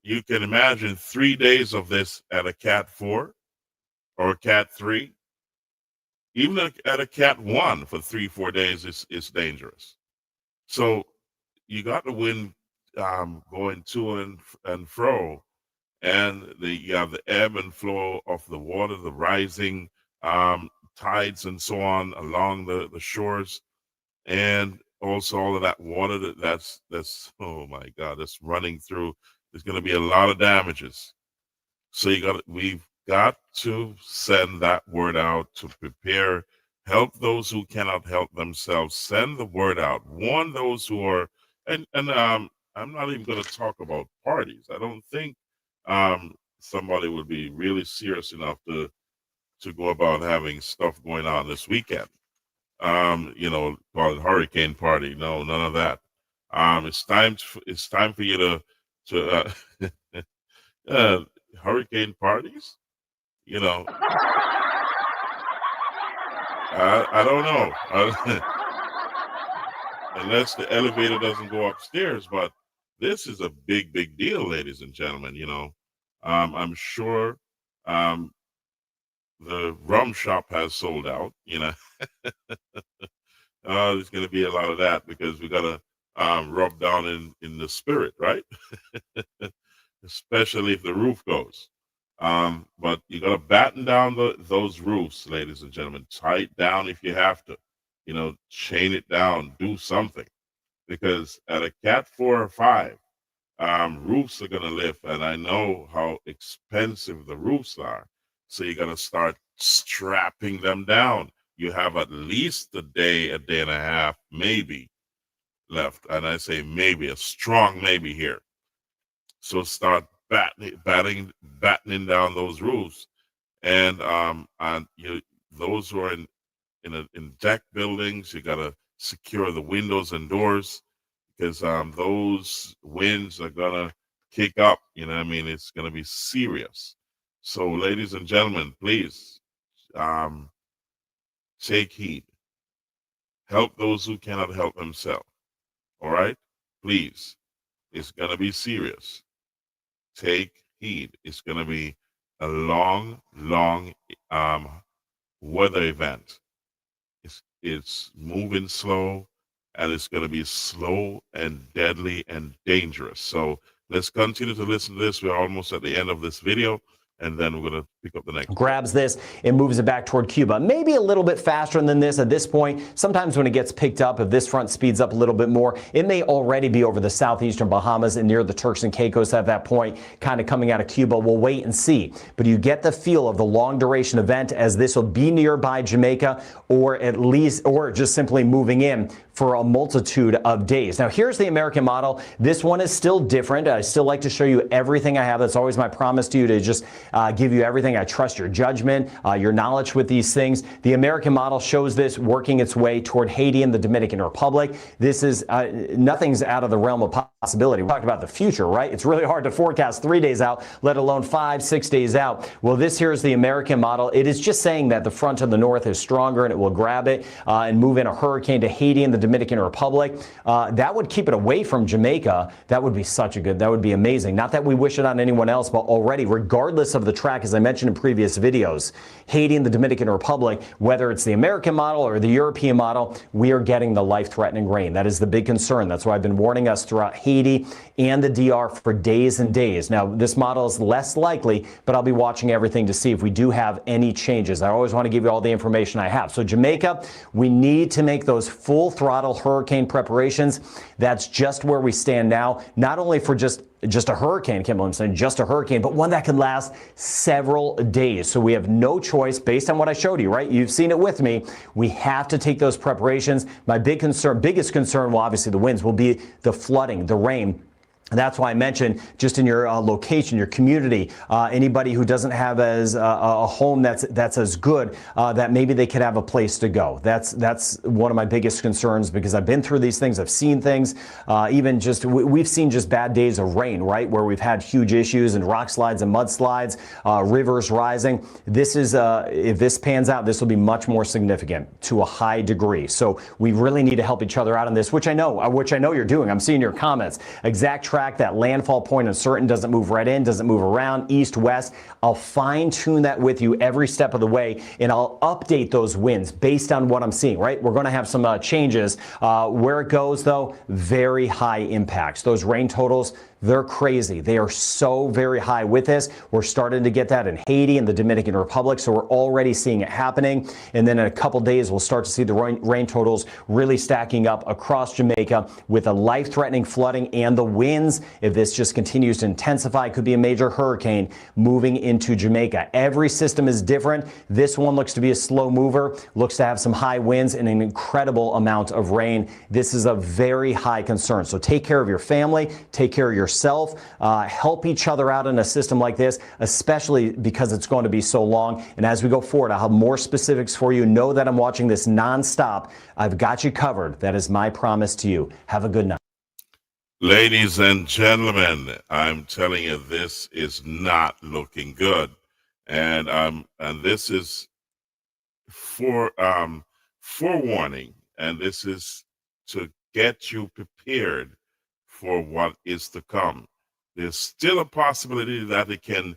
A: you can imagine 3 days of this at a Cat 4 or a Cat 3. Even at a Cat 1 for 3-4 days is dangerous. So you got the wind going to and fro, and you have the ebb and flow of the water, the rising tides and so on along the shores, and also all of that water that's oh my God, that's running through. There's going to be a lot of damages. So we've got to send that word out to prepare, help those who cannot help themselves. Send the word out, warn those who are. And I'm not even going to talk about parties. I don't think somebody would be really serious enough to go about having stuff going on this weekend. Call it hurricane party. No, none of that. It's time for you to hurricane parties. I don't know. Unless the elevator doesn't go upstairs, but this is a big deal, ladies and gentlemen. I'm sure the rum shop has sold out. There's going to be a lot of that because we got to rub down in the spirit, right? Especially if the roof goes. But you got to batten down those roofs, ladies and gentlemen. Tie it down if you have to. Chain it down, do something. Because at a Cat 4 or 5, roofs are going to lift. And I know how expensive the roofs are. So you got to start strapping them down. You have at least a day and a half, maybe, left. And I say maybe, a strong maybe here. So start battening down those roofs. And those who are in deck buildings, you got to secure the windows and doors, because those winds are gonna kick up. You know what I mean? It's gonna be serious. So, ladies and gentlemen, please um, take heed. Help those who cannot help themselves. All right? Please. It's gonna be serious. Take heed. It's gonna be a long, long weather event. It's moving slow, and it's going to be slow and deadly and dangerous. So let's continue to listen to this. We're almost at the end of this video, and then we're going to pick up the next.
B: Grabs this and moves it back toward Cuba. Maybe a little bit faster than this at this point. Sometimes when it gets picked up, if this front speeds up a little bit more, it may already be over the southeastern Bahamas and near the Turks and Caicos at that point, kind of coming out of Cuba. We'll wait and see. But you get the feel of the long duration event, as this will be nearby Jamaica, or at least, or just simply moving in for a multitude of days. Now, here's the American model. This one is still different. I still like to show you everything I have. That's always my promise to you, to just give you everything. I trust your judgment, your knowledge with these things. The American model shows this working its way toward Haiti and the Dominican Republic. This is nothing's out of the realm of possibility. We talked about the future, right? It's really hard to forecast 3 days out, let alone 5, 6 days out. Well, this here is the American model. It is just saying that the front of the north is stronger and it will grab it and move in a hurricane to Haiti and the Dominican Republic. That would keep it away from Jamaica. That would be that would be amazing. Not that we wish it on anyone else, but already, regardless of the track, as I mentioned in previous videos, Haiti and the Dominican Republic, whether it's the American model or the European model, we are getting the life-threatening rain. That is the big concern. That's why I've been warning us throughout Haiti and the DR for days and days. Now, this model is less likely, but I'll be watching everything to see if we do have any changes. I always want to give you all the information I have. So Jamaica, we need to make those full throttle hurricane preparations. That's just where we stand now, not only for just a hurricane, Kimball, I'm saying just a hurricane, but one that could last several days. So we have no choice based on what I showed you, right? You've seen it with me. We have to take those preparations. My biggest concern, well, obviously the winds, will be the flooding, the rain. That's why I mentioned, just in your location, your community, anybody who doesn't have as a home that's as good, that maybe they could have a place to go. That's one of my biggest concerns, because I've been through these things. I've seen things, even just we've seen just bad days of rain, right, where we've had huge issues and rock slides and mudslides, rivers rising. This is if this pans out, this will be much more significant to a high degree. So we really need to help each other out on this, which I know you're doing. I'm seeing your comments. Exact track, that landfall point uncertain, doesn't move right in, doesn't move around, east, west. I'll fine tune that with you every step of the way, and I'll update those winds based on what I'm seeing, right? We're going to have some changes. Where it goes, though, very high impacts. Those rain totals, they're crazy. They are so very high with this. We're starting to get that in Haiti and the Dominican Republic, so we're already seeing it happening. And then in a couple days, we'll start to see the rain totals really stacking up across Jamaica, with a life-threatening flooding and the winds. If this just continues to intensify, it could be a major hurricane moving into Jamaica. Every system is different. This one looks to be a slow mover, looks to have some high winds and an incredible amount of rain. This is a very high concern. So take care of your family, take care of yourself, help each other out in a system like this, especially because it's going to be so long. And as we go forward, I'll have more specifics for you. Know that I'm watching this nonstop. I've got you covered. That is my promise to you. Have a good night.
A: Ladies and gentlemen, I'm telling you, this is not looking good. And this is forewarning, and this is to get you prepared for what is to come. There's still a possibility that it can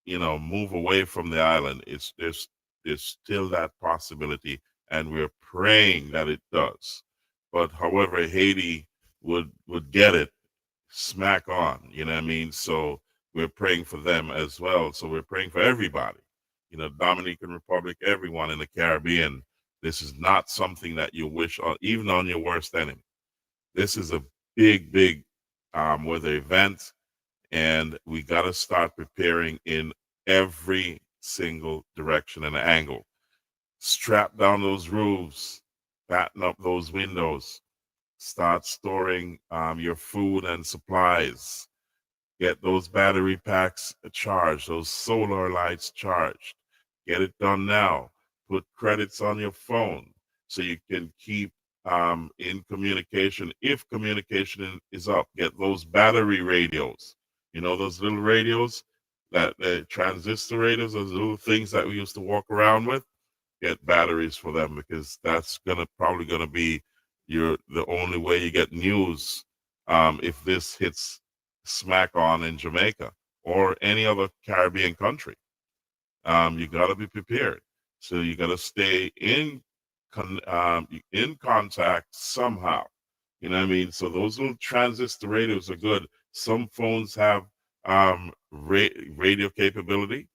A: move away from the island. There's still that possibility, and we're praying that it does. But however, Haiti would get it smack on, you know what I mean? So we're praying for them as well. So we're praying for everybody, Dominican Republic, everyone in the Caribbean. This is not something that you wish on, even on your worst enemy. This is a big weather event, and we got to start preparing in every single direction and angle. Strap down those roofs, batten up those windows, start storing your food and supplies. Get those battery packs charged, those solar lights charged. Get it done now. Put credits on your phone so you can keep in communication. If communication is up, get those battery radios. You know, those little radios, that transistor radios, those little things that we used to walk around with. Get batteries for them, because that's probably gonna be the only way you get news, if this hits smack on in Jamaica or any other Caribbean country. You got to be prepared. So you got to stay in contact somehow. You know what I mean? So those little transistor radios are good. Some phones have radio capability.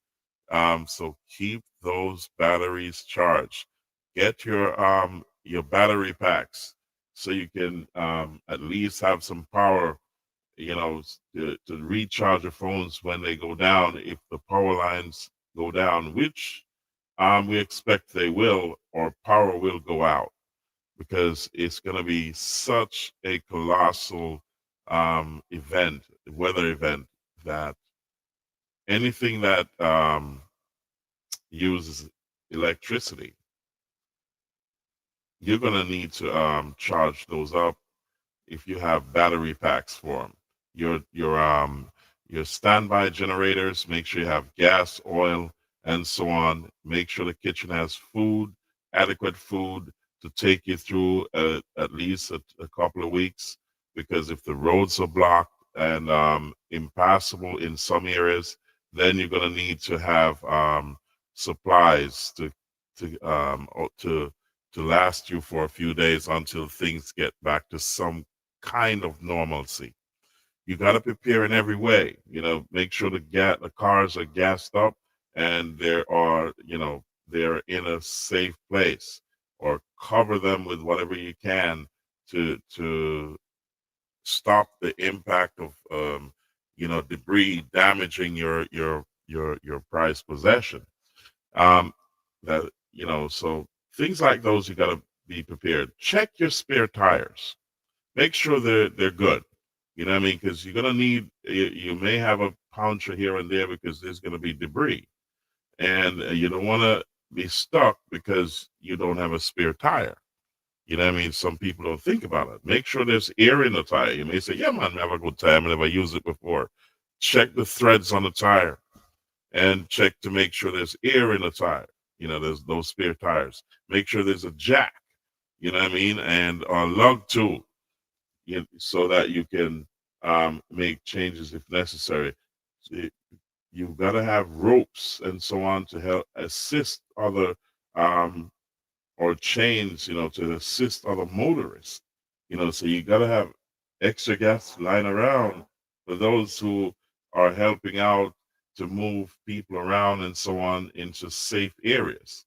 A: So keep those batteries charged. Get your battery packs so you can at least have some power, to recharge your phones when they go down, if the power lines go down, which we expect they will, or power will go out, because it's going to be such a colossal weather event, that anything that uses electricity, you're going to need to charge those up if you have battery packs for them. Your standby generators, make sure you have gas, oil, and so on. Make sure the kitchen has food, adequate food to take you through at least a couple of weeks, because if the roads are blocked and impassable in some areas, then you're going to need to have supplies to last you for a few days until things get back to some kind of normalcy. You got to prepare in every way. Make sure the cars are gassed up, and they're in a safe place, or cover them with whatever you can to stop the impact of debris damaging your prized possession. So things like those, you got to be prepared. Check your spare tires. Make sure they're good. You know what I mean? Because you're gonna need. You may have a puncture here and there because there's gonna be debris, and you don't want to be stuck because you don't have a spare tire. You know what I mean? Some people don't think about it. Make sure there's air in the tire. You may say, "Yeah, man, I have a good tire. I never used it before." Check the threads on the tire, and check to make sure there's air in the tire. There's those spare tires. Make sure there's a jack. You know what I mean? And a lug tool, so that you can make changes if necessary. So you've got to have ropes and so on to help assist other, or chains, to assist other motorists. So you got to have extra gas lying around for those who are helping out to move people around and so on into safe areas.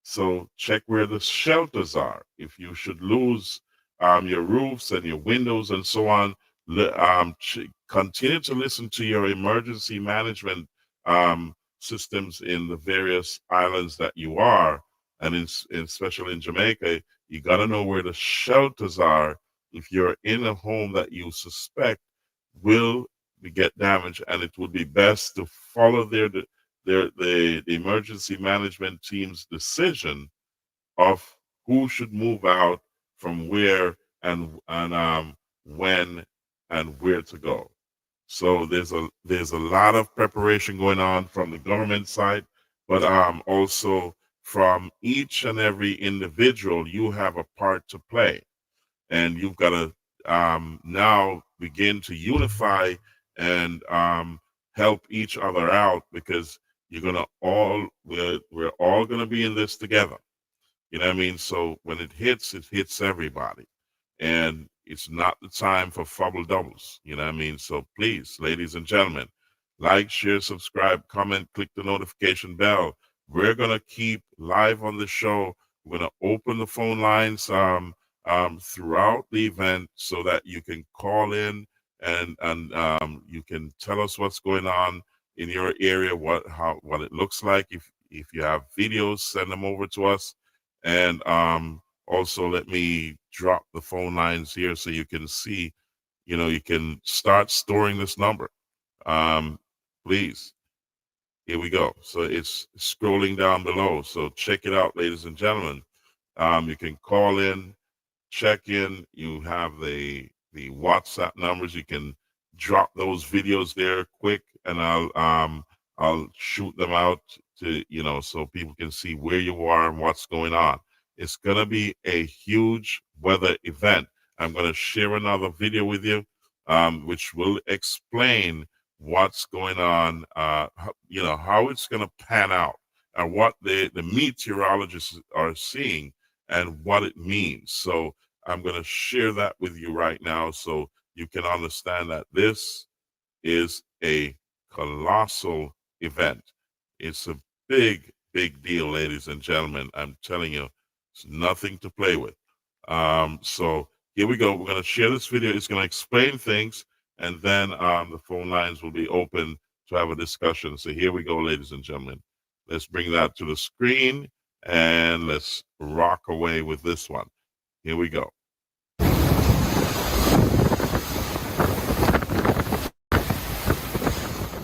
A: So check where the shelters are. If you should lose your roofs and your windows and so on, continue to listen to your emergency management systems in the various islands that you are, and especially in Jamaica. You got to know where the shelters are if you're in a home that you suspect will get damaged, and it would be best to follow the emergency management team's decision of who should move out from where, and when and where to go. So there's a lot of preparation going on from the government side, but also from each and every individual. You have a part to play, and you've got to now begin to unify and help each other out, because we're all gonna be in this together. You know what I mean? So when it hits everybody, and it's not the time for fumble doubles. You know what I mean? So please, ladies and gentlemen, like, share, subscribe, comment, click the notification bell. We're gonna keep live on the show. We're gonna open the phone lines throughout the event, so that you can call in, and you can tell us what's going on in your area, what it looks like. If you have videos, send them over to us, and also let me drop the phone lines here so you can see. You can start storing this number. Please. Here we go. So it's scrolling down below. So check it out, ladies and gentlemen. You can call in check in. You have the WhatsApp numbers. You can drop those videos there quick, and I'll shoot them out to, so people can see where you are and what's going on. It's going to be a huge weather event. I'm going to share another video with you, which will explain what's going on, how it's going to pan out, and what the meteorologists are seeing and what it means. So I'm going to share that with you right now so you can understand that this is a colossal event. It's a big, big deal, ladies and gentlemen. I'm telling you, it's nothing to play with. So here we go. We're going to share this video. It's going to explain things, and then the phone lines will be open to have a discussion. So here we go, ladies and gentlemen. Let's bring that to the screen, and let's rock away with this one. Here we go.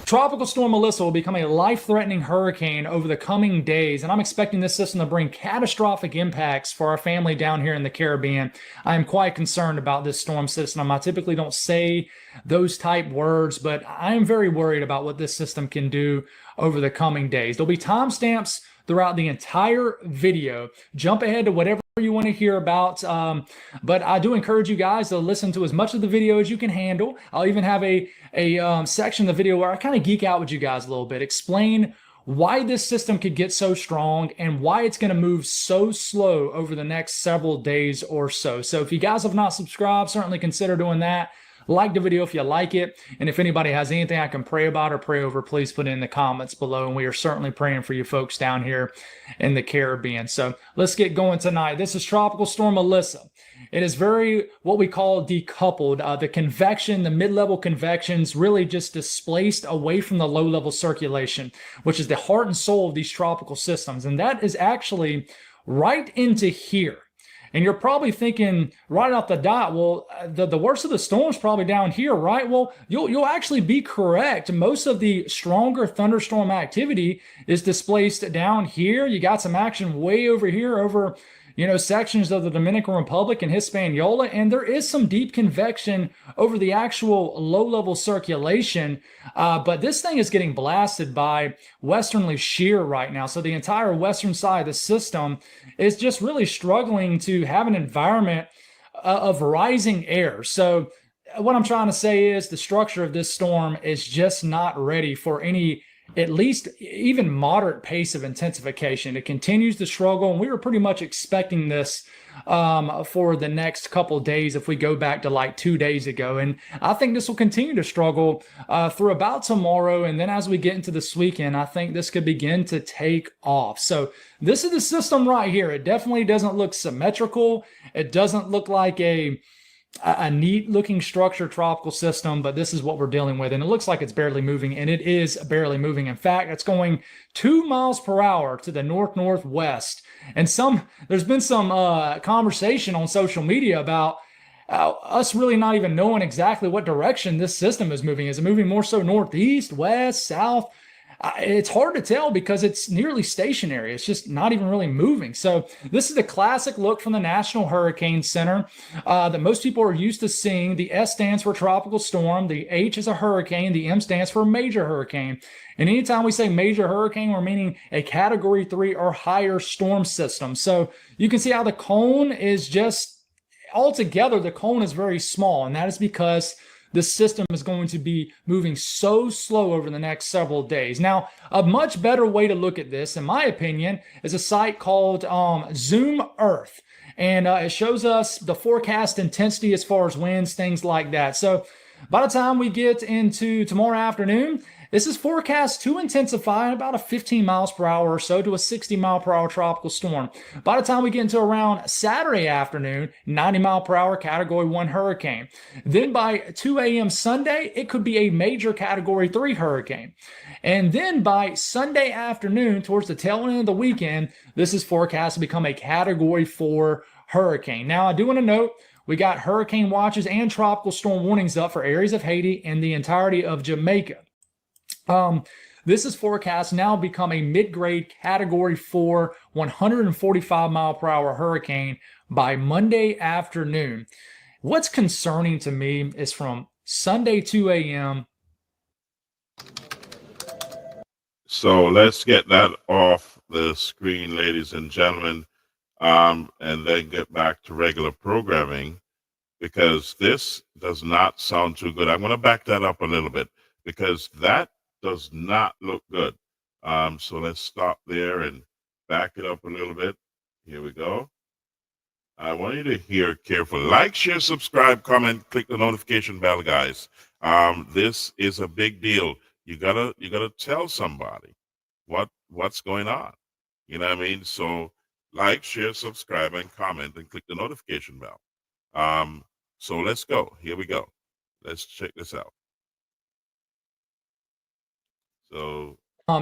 D: Tropical Storm Melisa will become a life-threatening hurricane over the coming days, and I'm expecting this system to bring catastrophic impacts for our family down here in the Caribbean. I am quite concerned about this storm system. I typically don't say those type words, but I am very worried about what this system can do over the coming days. There'll be timestamps throughout the entire video. Jump ahead to whatever you want to hear about, but I do encourage you guys to listen to as much of the video as you can handle. I'll even have a section of the video where I kind of geek out with you guys a little bit, explain why this system could get so strong and why it's going to move so slow over the next several days or so. So if you guys have not subscribed, certainly consider doing that. Like the video if you like it, and if anybody has anything I can pray about or pray over, please put it in the comments below, and we are certainly praying for you folks down here in the Caribbean. So let's get going tonight. This is Tropical Storm Melisa. It is very what we call decoupled. The convection, the mid-level convections really just displaced away from the low-level circulation, which is the heart and soul of these tropical systems, and that is actually right into here. And you're probably thinking right off the dot, well, the worst of the storm's probably down here, right? Well, you'll actually be correct. Most of the stronger thunderstorm activity is displaced down here. You got some action way over here, over sections of the Dominican Republic and Hispaniola, and there is some deep convection over the actual low-level circulation, but this thing is getting blasted by westerly shear right now. So the entire western side of the system is just really struggling to have an environment of rising air. So what I'm trying to say is the structure of this storm is just not ready for any, at least even moderate pace of intensification. It continues to struggle, and we were pretty much expecting this for the next couple of days if we go back to like 2 days ago. And I think this will continue to struggle through about tomorrow. And then as we get into this weekend, I think this could begin to take off. So this is the system right here. It definitely doesn't look symmetrical. It doesn't look like a neat looking structure tropical system, but this is what we're dealing with, and it looks like it's barely moving, and it is barely moving. In fact, it's going 2 miles per hour to the northwest, and there's been some conversation on social media about us really not even knowing exactly what direction this system is moving. Is it moving more so northeast, west, south? It's hard to tell because it's nearly stationary. It's just not even really moving. So this is the classic look from the National Hurricane Center that most people are used to seeing. The S stands for tropical storm. The H is a hurricane. The M stands for major hurricane. And anytime we say major hurricane, we're meaning a Category 3 or higher storm system. So you can see how the cone is just, altogether, the cone is very small. And that is because the system is going to be moving so slow over the next several days. Now, a much better way to look at this, in my opinion, is a site called Zoom Earth. And it shows us the forecast intensity as far as winds, things like that. So by the time we get into tomorrow afternoon, this is forecast to intensify at about a 15 miles per hour or so to a 60 mile per hour tropical storm. By the time we get into around Saturday afternoon, 90 mile per hour Category 1 hurricane. Then by 2 a.m. Sunday, it could be a major Category 3 hurricane. And then by Sunday afternoon, towards the tail end of the weekend, this is forecast to become a Category 4 hurricane. Now, I do want to note, we got hurricane watches and tropical storm warnings up for areas of Haiti and the entirety of Jamaica. This is forecast now become a mid-grade Category 4, 145-mile-per-hour hurricane by Monday afternoon. What's concerning to me is from Sunday 2 a.m.
A: So let's get that off the screen, ladies and gentlemen, and then get back to regular programming, because this does not sound too good. I'm going to back that up a little bit because that does not look good. So let's stop there and back it up a little bit. Here we go. I want you to hear carefully. Like, share, subscribe, comment, click the notification bell, guys. This is a big deal. You gotta tell somebody what's going on. You know what I mean? So like, share, subscribe, and comment, and click the notification bell. So let's go. Here we go. Let's check this out. So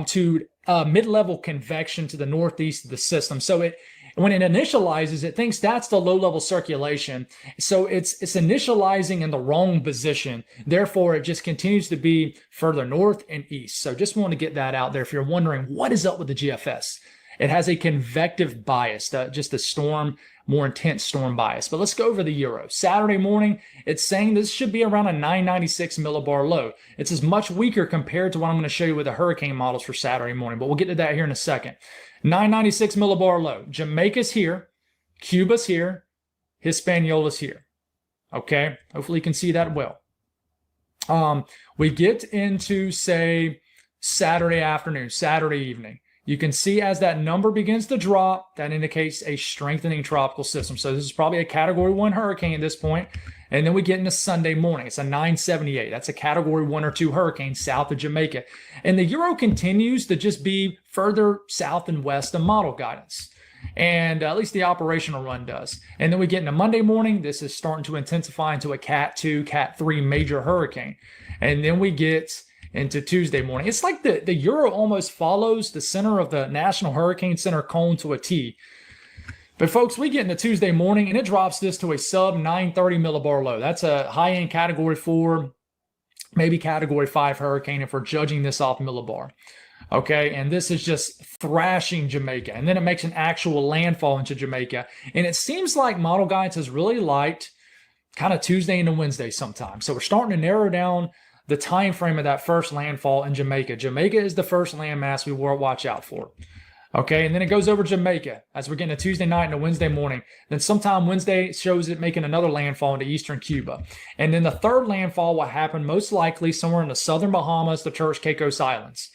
D: to mid-level convection to the northeast of the system. So when it initializes, it thinks that's the low-level circulation. So it's initializing in the wrong position. Therefore, it just continues to be further north and east. So just want to get that out there if you're wondering what is up with the GFS. It has a convective bias, just a storm, more intense storm bias. But let's go over the Euro. Saturday morning, it's saying this should be around a 996 millibar low. It's as much weaker compared to what I'm going to show you with the hurricane models for Saturday morning, but we'll get to that here in a second. 996 millibar low. Jamaica's here, Cuba's here, Hispaniola's here. Okay, hopefully you can see that well. We get into, say, Saturday afternoon, Saturday evening. You can see as that number begins to drop, that indicates a strengthening tropical system. So this is probably a Category 1 hurricane at this point. And then we get into Sunday morning. It's a 978. That's a Category 1 or 2 hurricane south of Jamaica. And the Euro continues to just be further south and west of model guidance. And at least the operational run does. And then we get into Monday morning. This is starting to intensify into a Cat 2, Cat 3 major hurricane. And then we get into Tuesday morning. It's like the Euro almost follows the center of the National Hurricane Center cone to a T. But folks, we get into Tuesday morning and it drops this to a sub 930 millibar low. That's a high-end Category 4, maybe Category 5 hurricane if we're judging this off millibar. Okay, and this is just thrashing Jamaica. And then it makes an actual landfall into Jamaica. And it seems like model guidance has really liked kind of Tuesday into Wednesday sometimes. So we're starting to narrow down the time frame of that first landfall in Jamaica. Jamaica is the first landmass we will watch out for. Okay, and then it goes over Jamaica as we're getting a Tuesday night and a Wednesday morning. Then sometime Wednesday shows it making another landfall into eastern Cuba. And then the third landfall will happen most likely somewhere in the southern Bahamas, the Turks Caicos Islands.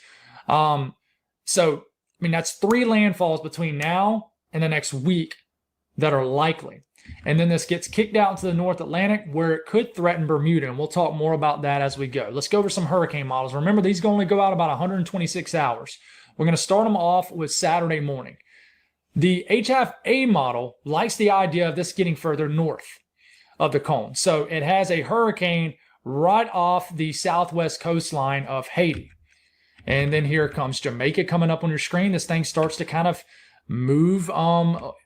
D: So, I mean, that's 3 landfalls between now and the next week that are likely. And then this gets kicked out into the North Atlantic where it could threaten Bermuda. And we'll talk more about that as we go. Let's go over some hurricane models. Remember, these only go out about 126 hours. We're going to start them off with Saturday morning. The HFA model likes the idea of this getting further north of the cone. So it has a hurricane right off the southwest coastline of Haiti. And then here comes Jamaica coming up on your screen. This thing starts to kind of move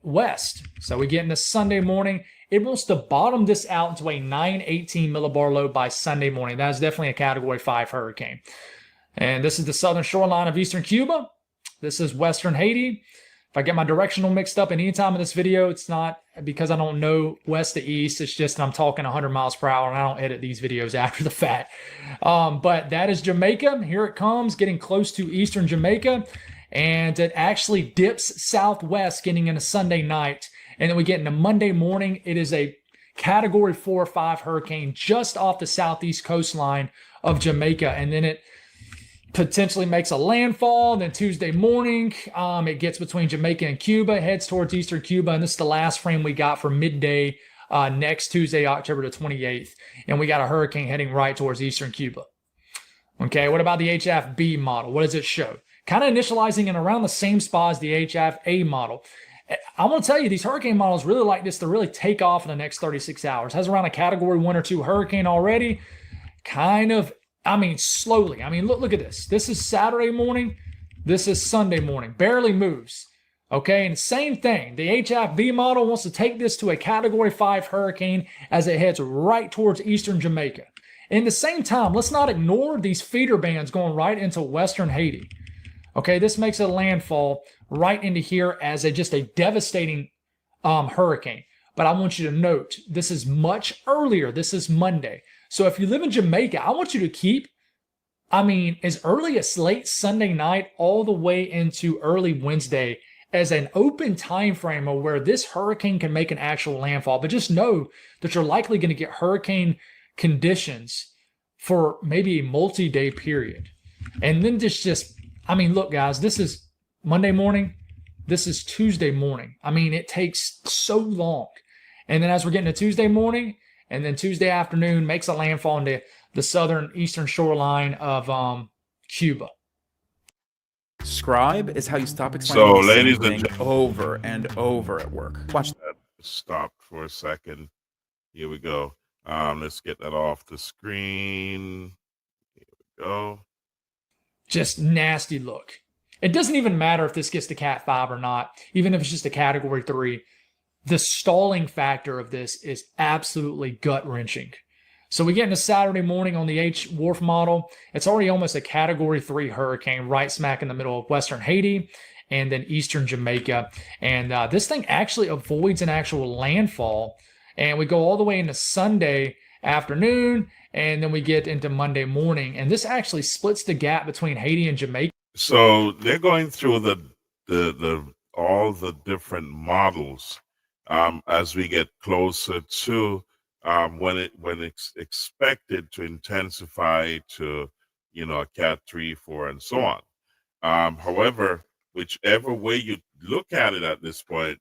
D: west. So we get into Sunday morning. It wants to bottom this out into a 918 millibar low by Sunday morning. That is definitely a Category 5 hurricane. And this is the southern shoreline of eastern Cuba. This is western Haiti. If I get my directional mixed up at any time in this video, it's not because I don't know west to east. It's just I'm talking 100 miles per hour and I don't edit these videos after the fact. But that is Jamaica. Here it comes, getting close to eastern Jamaica. And it actually dips southwest getting into Sunday night. And then we get into Monday morning. It is a Category 4 or 5 hurricane just off the southeast coastline of Jamaica. And then it potentially makes a landfall. Then Tuesday morning, it gets between Jamaica and Cuba, heads towards eastern Cuba. And this is the last frame we got for midday next Tuesday, October the 28th. And we got a hurricane heading right towards eastern Cuba. Okay, what about the HFB model? What does it show? Kind of initializing in around the same spot as the HFA model. I want to tell you, these hurricane models really like this to really take off in the next 36 hours. Has around a Category 1 or 2 hurricane already. Kind of, I mean, slowly. I mean, look at this. This is Saturday morning. This is Sunday morning. Barely moves. Okay, and same thing. The HFB model wants to take this to a Category 5 hurricane as it heads right towards eastern Jamaica. In the same time, let's not ignore these feeder bands going right into western Haiti. Okay, this makes a landfall right into here as just a devastating hurricane. But I want you to note, this is much earlier. This is Monday. So if you live in Jamaica, I want you to keep, as early as late Sunday night all the way into early Wednesday as an open time frame of where this hurricane can make an actual landfall. But just know that you're likely going to get hurricane conditions for maybe a multi-day period. And then look, guys, this is Monday morning. This is Tuesday morning. It takes so long. And then as we're getting to Tuesday morning, and then Tuesday afternoon makes a landfall into the southern eastern shoreline of Cuba.
E: Scribe is how you stop explaining
A: So,
E: the
A: ladies
E: same
A: and
E: thing
A: gentlemen,
E: over and over at work. Watch that.
A: Stop for a second. Here we go. Let's get that off the screen. Here we go.
D: Just nasty look. It doesn't even matter if this gets to Cat 5 or not, even if it's just a Category 3. The stalling factor of this is absolutely gut-wrenching. So we get into Saturday morning on the H-Wharf model. It's already almost a Category 3 hurricane right smack in the middle of western Haiti and then eastern Jamaica. And this thing actually avoids an actual landfall. And we go all the way into Sunday afternoon, and then we get into Monday morning. And this actually splits the gap between Haiti and Jamaica.
A: So they're going through the all the different models as we get closer to when it's expected to intensify to a Cat 3, 4, and so on. However, whichever way you look at it at this point,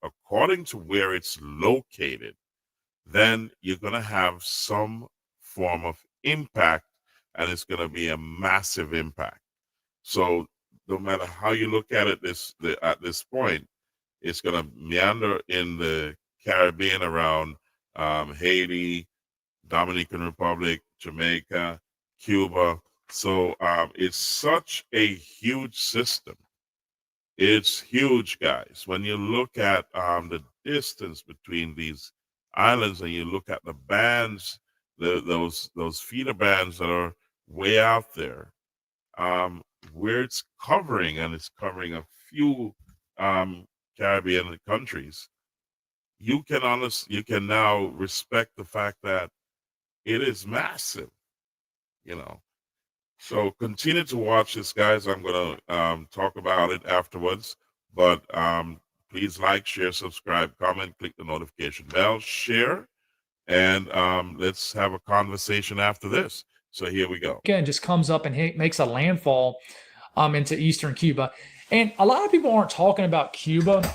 A: according to where it's located, then you're going to have some form of impact, and it's going to be a massive impact. So no matter how you look at it at this point, it's going to meander in the Caribbean around Haiti, Dominican Republic, Jamaica, Cuba. So it's such a huge system. It's huge, guys. When you look at the distance between these islands and you look at the bands, those feeder bands that are way out there, where it's covering, and it's covering a few Caribbean countries, you can now respect the fact that it is massive, So continue to watch this, guys. I'm going to talk about it afterwards, but please like, share, subscribe, comment, click the notification bell, share, and let's have a conversation after this. So here we go.
D: Again, just comes up and makes a landfall into eastern Cuba. And a lot of people aren't talking about Cuba.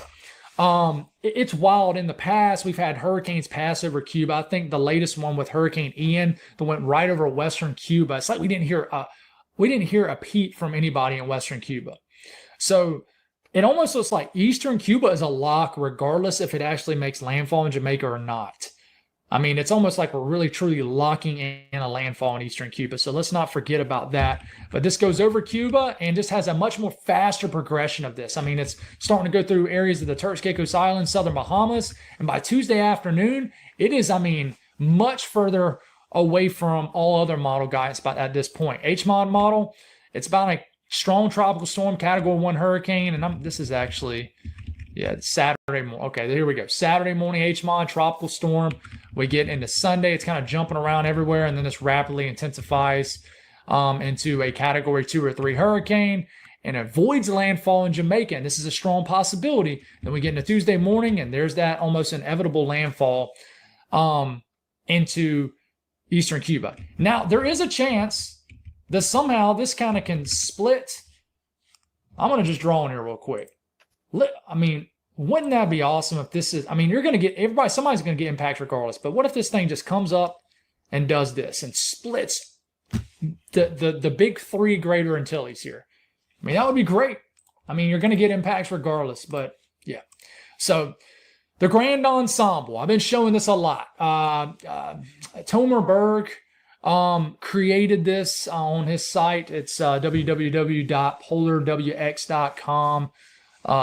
D: It's wild. In the past, we've had hurricanes pass over Cuba. I think the latest one with Hurricane Ian that went right over western Cuba. It's like we didn't hear a peep from anybody in western Cuba. So it almost looks like eastern Cuba is a lock, regardless if it actually makes landfall in Jamaica or not. It's almost like we're really truly locking in a landfall in eastern Cuba. So let's not forget about that. But this goes over Cuba and just has a much more faster progression of this. It's starting to go through areas of the Turks, Caicos Islands, southern Bahamas. And by Tuesday afternoon, it is, much further away from all other model guys at this point. HMOD model, it's about a strong tropical storm, Category 1 hurricane. And this is actually... yeah, it's Saturday morning. Okay, here we go. Saturday morning, HMOD, tropical storm. We get into Sunday. It's kind of jumping around everywhere, and then this rapidly intensifies into a Category 2 or 3 hurricane and avoids landfall in Jamaica. And this is a strong possibility. Then we get into Tuesday morning, and there's that almost inevitable landfall into eastern Cuba. Now, there is a chance that somehow this kind of can split. I'm going to just draw on here real quick. Wouldn't that be awesome if this is, you're going to get somebody's going to get impact regardless, but what if this thing just comes up and does this and splits the big 3 greater Antilles here? That would be great. You're going to get impacts regardless, but yeah. So the Grand Ensemble, I've been showing this a lot. Tomer Berg created this on his site. It's www.polarwx.com.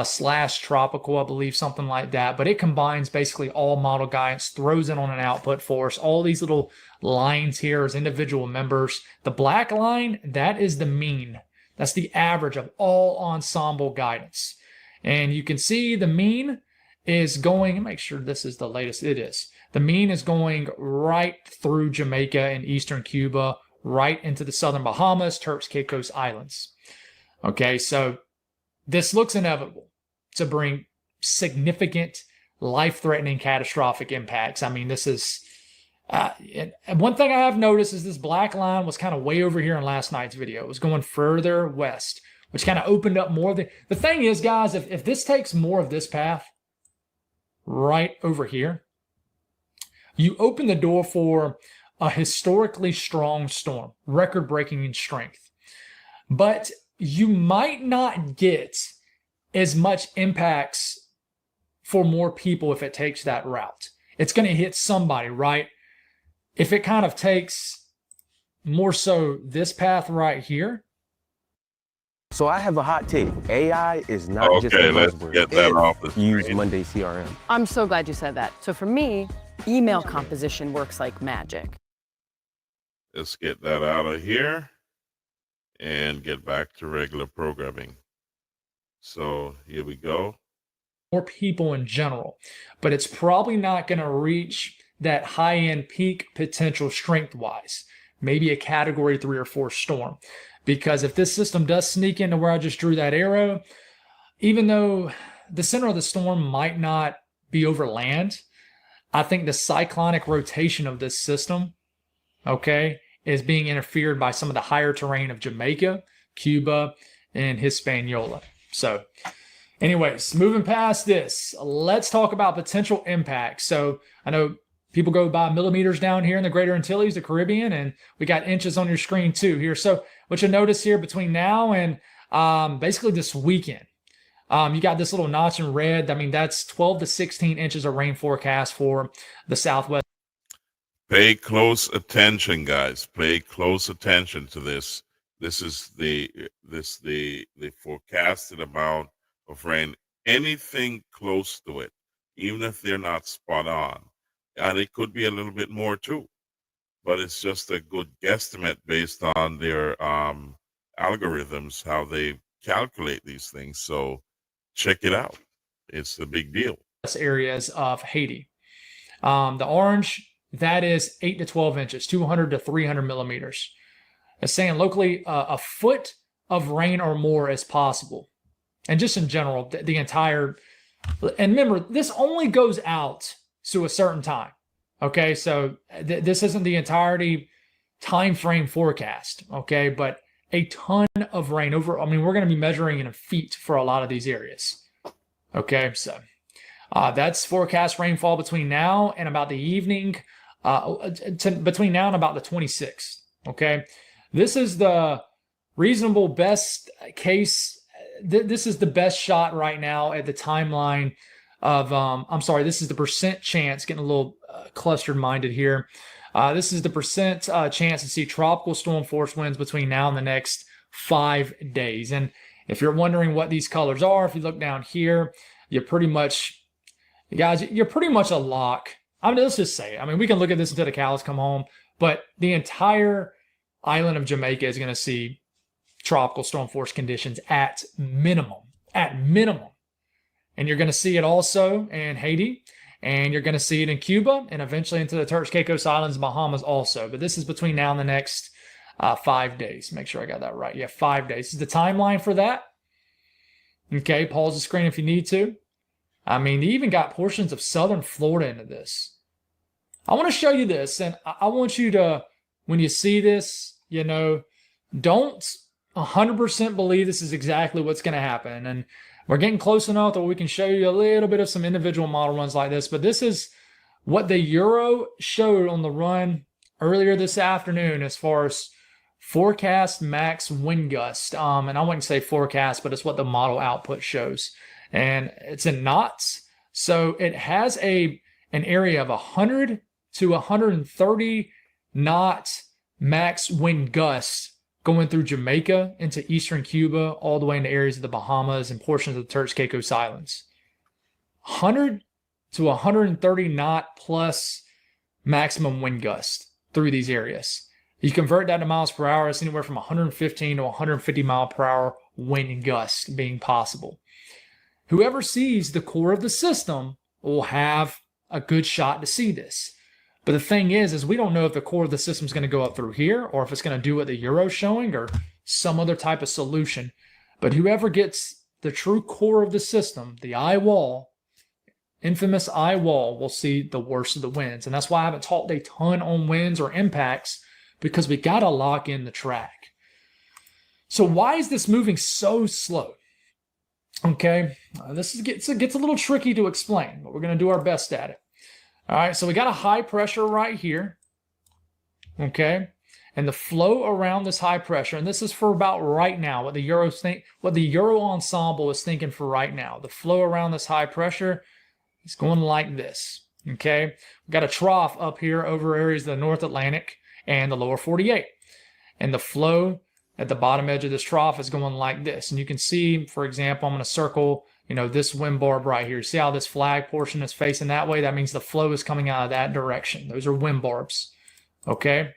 D: slash tropical, I believe, something like that. But it combines basically all model guidance, throws in on an output for us. All these little lines here as individual members. The black line, that is the mean. That's the average of all ensemble guidance. And you can see the mean is going, make sure this is the latest. It is. The mean is going right through Jamaica and eastern Cuba, right into the southern Bahamas, Turks, Caicos Islands. Okay, so this looks inevitable to bring significant, life-threatening, catastrophic impacts. I mean, this is... and one thing I have noticed is this black line was kind of way over here in last night's video. It was going further west, which kind of opened up more. The thing is, guys, if this takes more of this path right over here, you open the door for a historically strong storm, record-breaking in strength. But you might not get as much impacts for more people if it takes that route. It's going to hit somebody, right? If it kind of takes more so this path right here.
F: So I have a hot take. AI is not just a buzzword.
A: Let's get that off the screen.
F: Use Monday CRM.
G: I'm so glad you said that. So for me, email composition works like magic.
A: Let's get that out of here and get back to regular programming. So here we go.
D: More people in general, but it's probably not going to reach that high-end peak potential strength-wise, maybe a category 3 or 4 storm. Because if this system does sneak into where I just drew that arrow, even though the center of the storm might not be over land, I think the cyclonic rotation of this system, okay, is being interfered by some of the higher terrain of Jamaica, Cuba, and Hispaniola. So anyways, moving past this, let's talk about potential impacts. So I know people go by millimeters down here in the Greater Antilles, the Caribbean, and we got inches on your screen too here. So what you'll notice here between now and basically this weekend, you got this little notch in red. I mean, that's 12 to 16 inches of rain forecast for the Southwest.
A: Pay close attention, guys. Pay close attention to this. This is the forecasted amount of rain. Anything close to it, even if they're not spot on, and it could be a little bit more too, but it's just a good guesstimate based on their algorithms, how they calculate these things. So check it out. It's a big deal.
D: Areas of Haiti. The orange, that is 8 to 12 inches, 200 to 300 millimeters. It's saying locally a foot of rain or more is possible. And just in general, the entire, and remember, this only goes out to a certain time. Okay, so this isn't the entirety time frame forecast. Okay, but a ton of rain over. I mean, we're going to be measuring in feet for a lot of these areas. Okay, so that's forecast rainfall between now and about the evening, between now and about the 26th. Okay, this is the reasonable best case. This is the best shot right now at the timeline of, I'm sorry, this is the percent chance, getting a little clustered minded here. This is the percent chance to see tropical storm force winds between now and the next 5 days. And if you're wondering what these colors are, if you look down here, you're pretty much, guys, you're pretty much a lock. I mean, let's just say, I mean, we can look at this until the cows come home, but the entire island of Jamaica is going to see tropical storm force conditions at minimum. And you're going to see it also in Haiti, and you're going to see it in Cuba, and eventually into the Turks, Caicos Islands, Bahamas also. But this is between now and the next 5 days. Make sure I got that right. Yeah, 5 days. This is the timeline for that. Okay, pause the screen if you need to. I mean, they even got portions of southern Florida into this. I want to show you this, and I want you to, when you see this, you know, don't 100% believe this is exactly what's going to happen. And we're getting close enough that we can show you a little bit of some individual model runs like this. But this is what the Euro showed on the run earlier this afternoon as far as forecast max wind gust. And I wouldn't say forecast, but it's what the model output shows. And it's in knots. So it has an area of 100 to 130 knot max wind gusts going through Jamaica into eastern Cuba, all the way into areas of the Bahamas and portions of the Turks Caicos Islands. 100 to 130 knot plus maximum wind gust through these areas. You convert that to miles per hour, it's anywhere from 115 to 150 mile per hour wind gust being possible. Whoever sees the core of the system will have a good shot to see this. But the thing is we don't know if the core of the system is going to go up through here or if it's going to do what the Euro's showing or some other type of solution. But whoever gets the true core of the system, the eye wall, infamous eye wall, will see the worst of the winds. And that's why I haven't talked a ton on winds or impacts, because we got to lock in the track. So why is this moving so slow? Okay, this gets a little tricky to explain, but we're going to do our best at it. All right, so we got a high pressure right here. Okay, and the flow around this high pressure, and this is for about right now, what the Euro ensemble is thinking for right now. The flow around this high pressure is going like this. Okay, we got a trough up here over areas of the North Atlantic and the lower 48. And the flow at the bottom edge of this trough is going like this. And you can see, for example, I'm going to circle, this wind barb right here. See how this flag portion is facing that way? That means the flow is coming out of that direction. Those are wind barbs. Okay.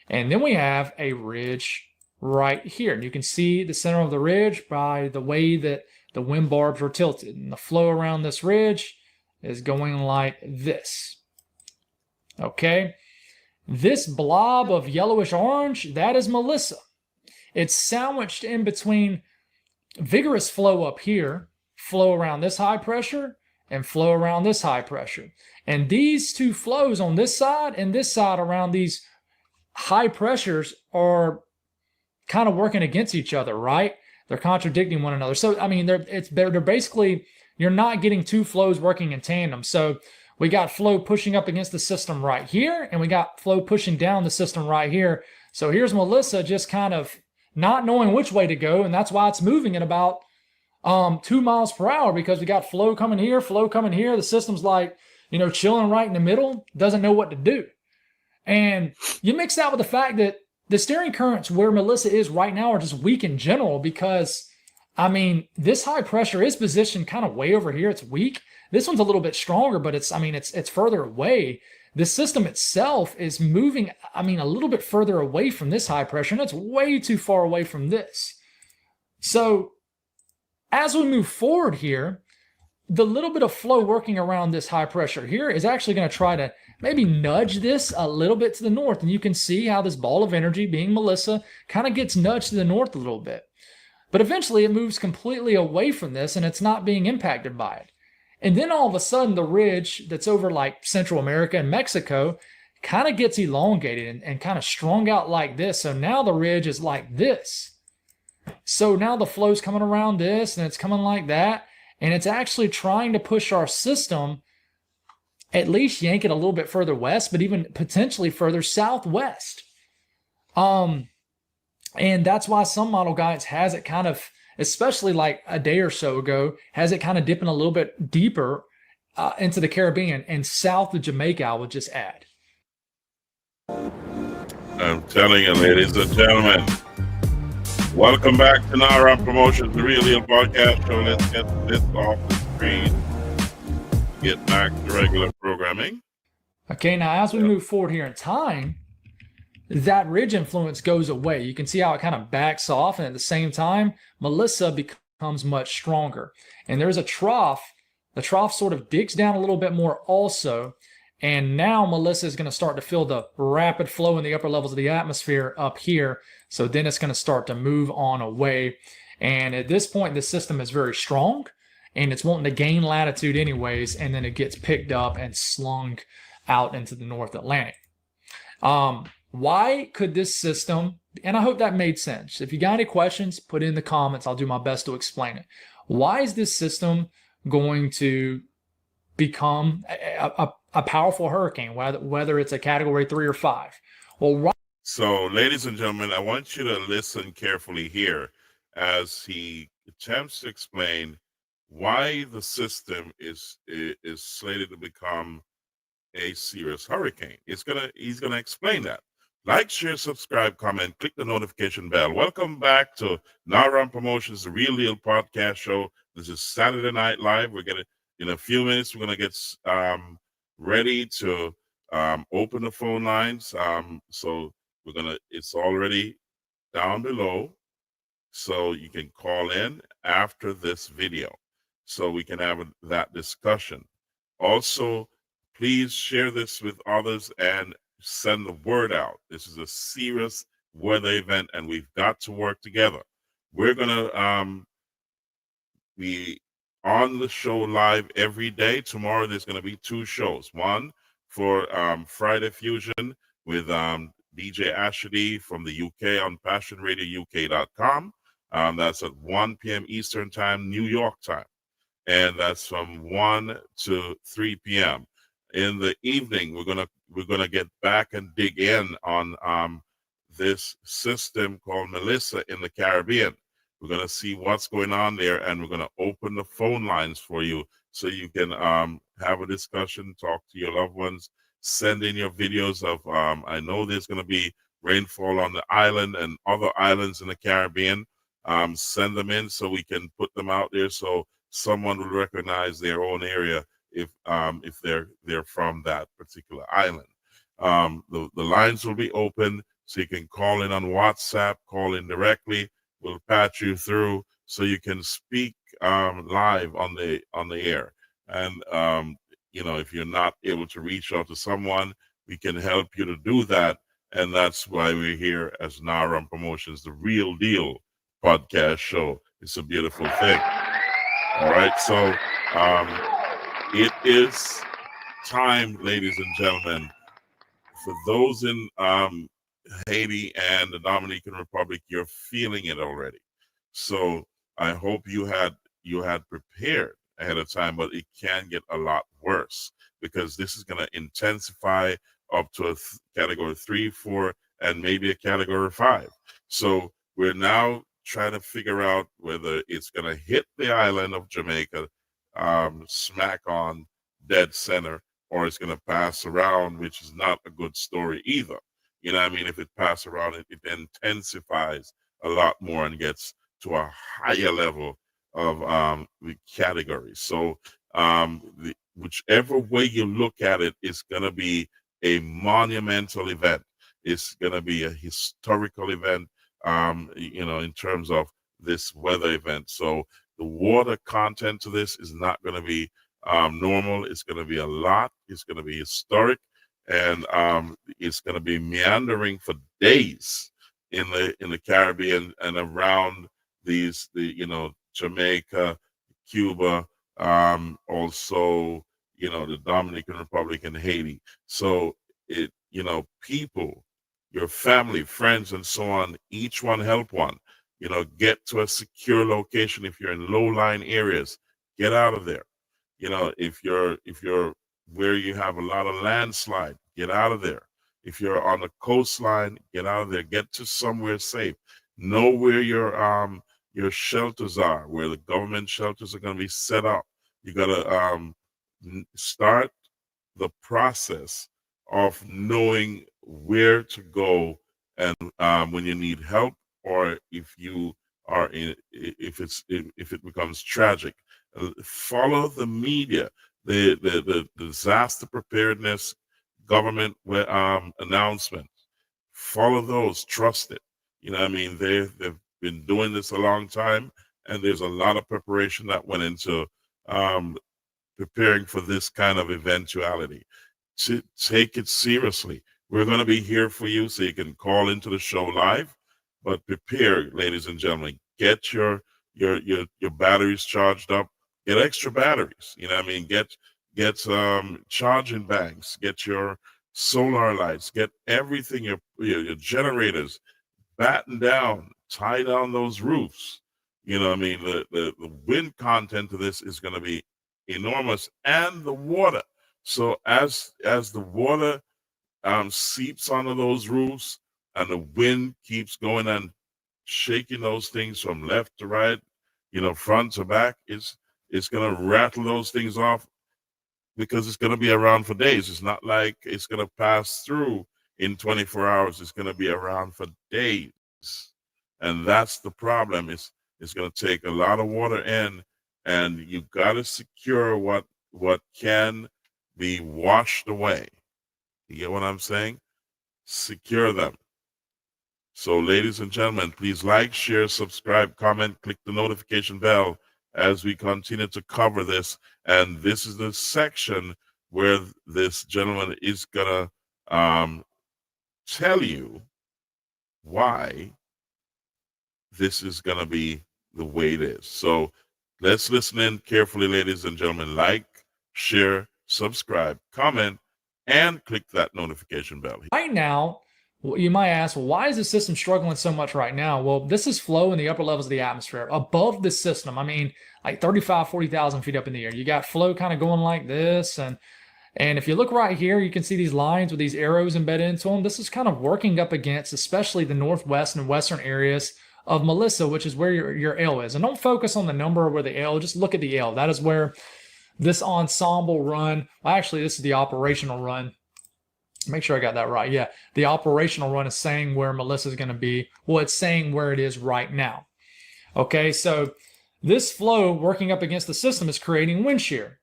D: And then we have a ridge right here. And you can see the center of the ridge by the way that the wind barbs are tilted. And the flow around this ridge is going like this. Okay. This blob of yellowish orange, that is Melisa. It's sandwiched in between vigorous flow up here, flow around this high pressure, and flow around this high pressure. And these two flows on this side and this side around these high pressures are kind of working against each other, right? They're contradicting one another. So, I mean, they're basically, you're not getting two flows working in tandem. So we got flow pushing up against the system right here, and we got flow pushing down the system right here. So here's Melisa just kind of not knowing which way to go, and that's why it's moving at about 2 miles per hour, because we got flow coming here, flow coming here. The system's like, chilling right in the middle, doesn't know what to do. And you mix that with the fact that the steering currents where Melisa is right now are just weak in general, because, I mean, this high pressure is positioned kind of way over here. It's weak. This one's a little bit stronger, but it's further away. The system itself is moving, a little bit further away from this high pressure, and it's way too far away from this. So as we move forward here, the little bit of flow working around this high pressure here is actually going to try to maybe nudge this a little bit to the north. And you can see how this ball of energy, being Melisa, kind of gets nudged to the north a little bit. But eventually it moves completely away from this, and it's not being impacted by it. And then all of a sudden, the ridge that's over like Central America and Mexico kind of gets elongated and kind of strung out like this. So now the ridge is like this. So now the flow's coming around this, and it's coming like that. And it's actually trying to push our system, at least yank it a little bit further west, but even potentially further southwest. And that's why some model guides has it kind of, especially like a day or so ago, has it kind of dipping a little bit deeper into the Caribbean and south of Jamaica, I would just add.
A: I'm telling you, ladies and gentlemen, welcome back to Nara Promotions, the Real Deal Podcast Show. Let's get this off the screen. Get back to regular programming.
D: Okay, now as we move forward here in time, that ridge influence goes away. You can see how it kind of backs off, and at the same time, Melisa becomes much stronger. And there's a trough. The trough sort of digs down a little bit more also, and now Melisa is going to start to feel the rapid flow in the upper levels of the atmosphere up here. So then it's going to start to move on away. And at this point, the system is very strong, and it's wanting to gain latitude anyways, and then it gets picked up and slung out into the North Atlantic. Why could this system, and I hope that made sense. If you got any questions, put it in the comments. I'll do my best to explain it. Why is this system going to become a powerful hurricane, whether it's a category 3 or 5? Well,
A: so, ladies and gentlemen, I want you to listen carefully here as he attempts to explain why the system is slated to become a serious hurricane. He's gonna explain that. Like, share, subscribe, comment, click the notification bell. Welcome back to Naram Promotions, the Real Deal podcast show. This is Saturday Night Live. We're going to, in a few minutes, we're going to get ready to open the phone lines. So we're going to, it's already down below. So you can call in after this video so we can have that discussion. Also, please share this with others and send the word out. This is a serious weather event and we've got to work together. We're going to be on the show live every day. Tomorrow there's going to be 2 shows. One for Friday Fusion with DJ Ashley from the UK on passionradiouk.com. That's at 1 p.m. Eastern Time, New York time. And that's from 1 to 3 p.m. In the evening, we're gonna get back and dig in on this system called Melisa in the Caribbean. We're gonna see what's going on there, and we're gonna open the phone lines for you so you can have a discussion, talk to your loved ones, send in your videos of I know there's gonna be rainfall on the island and other islands in the Caribbean. Send them in so we can put them out there so someone will recognize their own area if they're from that particular island. The lines will be open so you can call in on WhatsApp, call in directly. We'll patch you through so you can speak live on the air. And if you're not able to reach out to someone, we can help you to do that. And that's why we're here as Naram Promotions, the Real Deal podcast show. It's a beautiful thing. All right, so it is time, ladies and gentlemen, for those in Haiti and the Dominican Republic. You're feeling it already. So I hope you had prepared ahead of time, but it can get a lot worse because this is going to intensify up to a category 3, 4, and maybe a category 5. So we're now trying to figure out whether it's going to hit the island of Jamaica, smack on dead center, or it's going to pass around, which is not a good story either. You know what I mean? If it passes around, it intensifies a lot more and gets to a higher level of the categories. So whichever way you look at it, it's going to be a monumental event. It's going to be a historical event, in terms of this weather event. So the water content to this is not going to be normal. It's going to be a lot. It's going to be historic, and it's going to be meandering for days in the Caribbean and around Jamaica, Cuba, also the Dominican Republic and Haiti. So people, your family, friends, and so on, each one help one. Get to a secure location. If you're in low-lying areas, get out of there. If you're where you have a lot of landslide, get out of there. If you're on the coastline, get out of there. Get to somewhere safe. Know where your shelters are, where the government shelters are going to be set up. You got to start the process of knowing where to go and when you need help, or if you are if it becomes tragic. Follow the media, the disaster preparedness government announcements. Follow those. Trust it. They've been doing this a long time, and there's a lot of preparation that went into preparing for this kind of eventuality. To take it seriously. We're going to be here for you, so you can call into the show live, but prepare, ladies and gentlemen. Get your batteries charged up. Get extra batteries. Get charging banks. Get your solar lights. Get everything. Your generators. Batten down. Tie down those roofs. The wind content of this is going to be enormous, and the water. So as the water seeps onto those roofs and the wind keeps going and shaking those things from left to right, front to back, it's going to rattle those things off because it's going to be around for days. It's not like it's going to pass through in 24 hours. It's going to be around for days. And that's the problem. It's going to take a lot of water in, and you've got to secure what can be washed away. You get what I'm saying? Secure them. So, ladies and gentlemen, please like, share, subscribe, comment, click the notification bell as we continue to cover this. And this is the section where this gentleman is going to tell you why this is going to be the way it is. So let's listen in carefully, ladies and gentlemen. Like, share, subscribe, comment, and click that notification bell.
D: Right now, you might ask, well, why is the system struggling so much right now? Well, this is flow in the upper levels of the atmosphere. Above the system, I mean, like 35, 40,000 feet up in the air. You got flow kind of going like this. And if you look right here, you can see these lines with these arrows embedded into them. This is kind of working up against, especially the northwest and western areas of Melisa, which is where your L is. And don't focus on the number where the L, just look at the L. That is where this ensemble run, well, actually, this is the operational run. Make sure I got that right. Yeah, the operational run is saying where Melisa is going to be. Well, it's saying where it is right now. Okay, so this flow working up against the system is creating wind shear.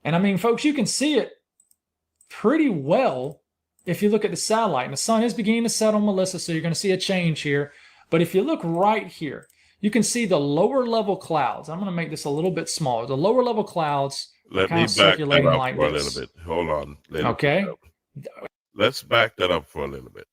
D: And I mean, folks, you can see it pretty well if you look at the satellite. And the sun is beginning to set on Melisa, so you're going to see a change here. But if you look right here, you can see the lower level clouds. I'm going to make this a little bit smaller. The lower level clouds
A: Let
D: kind
A: me
D: of
A: back that
D: circulating
A: up
D: like
A: for
D: this.
A: a little bit. Hold on.
D: Okay.
A: Let's back that up for a little bit.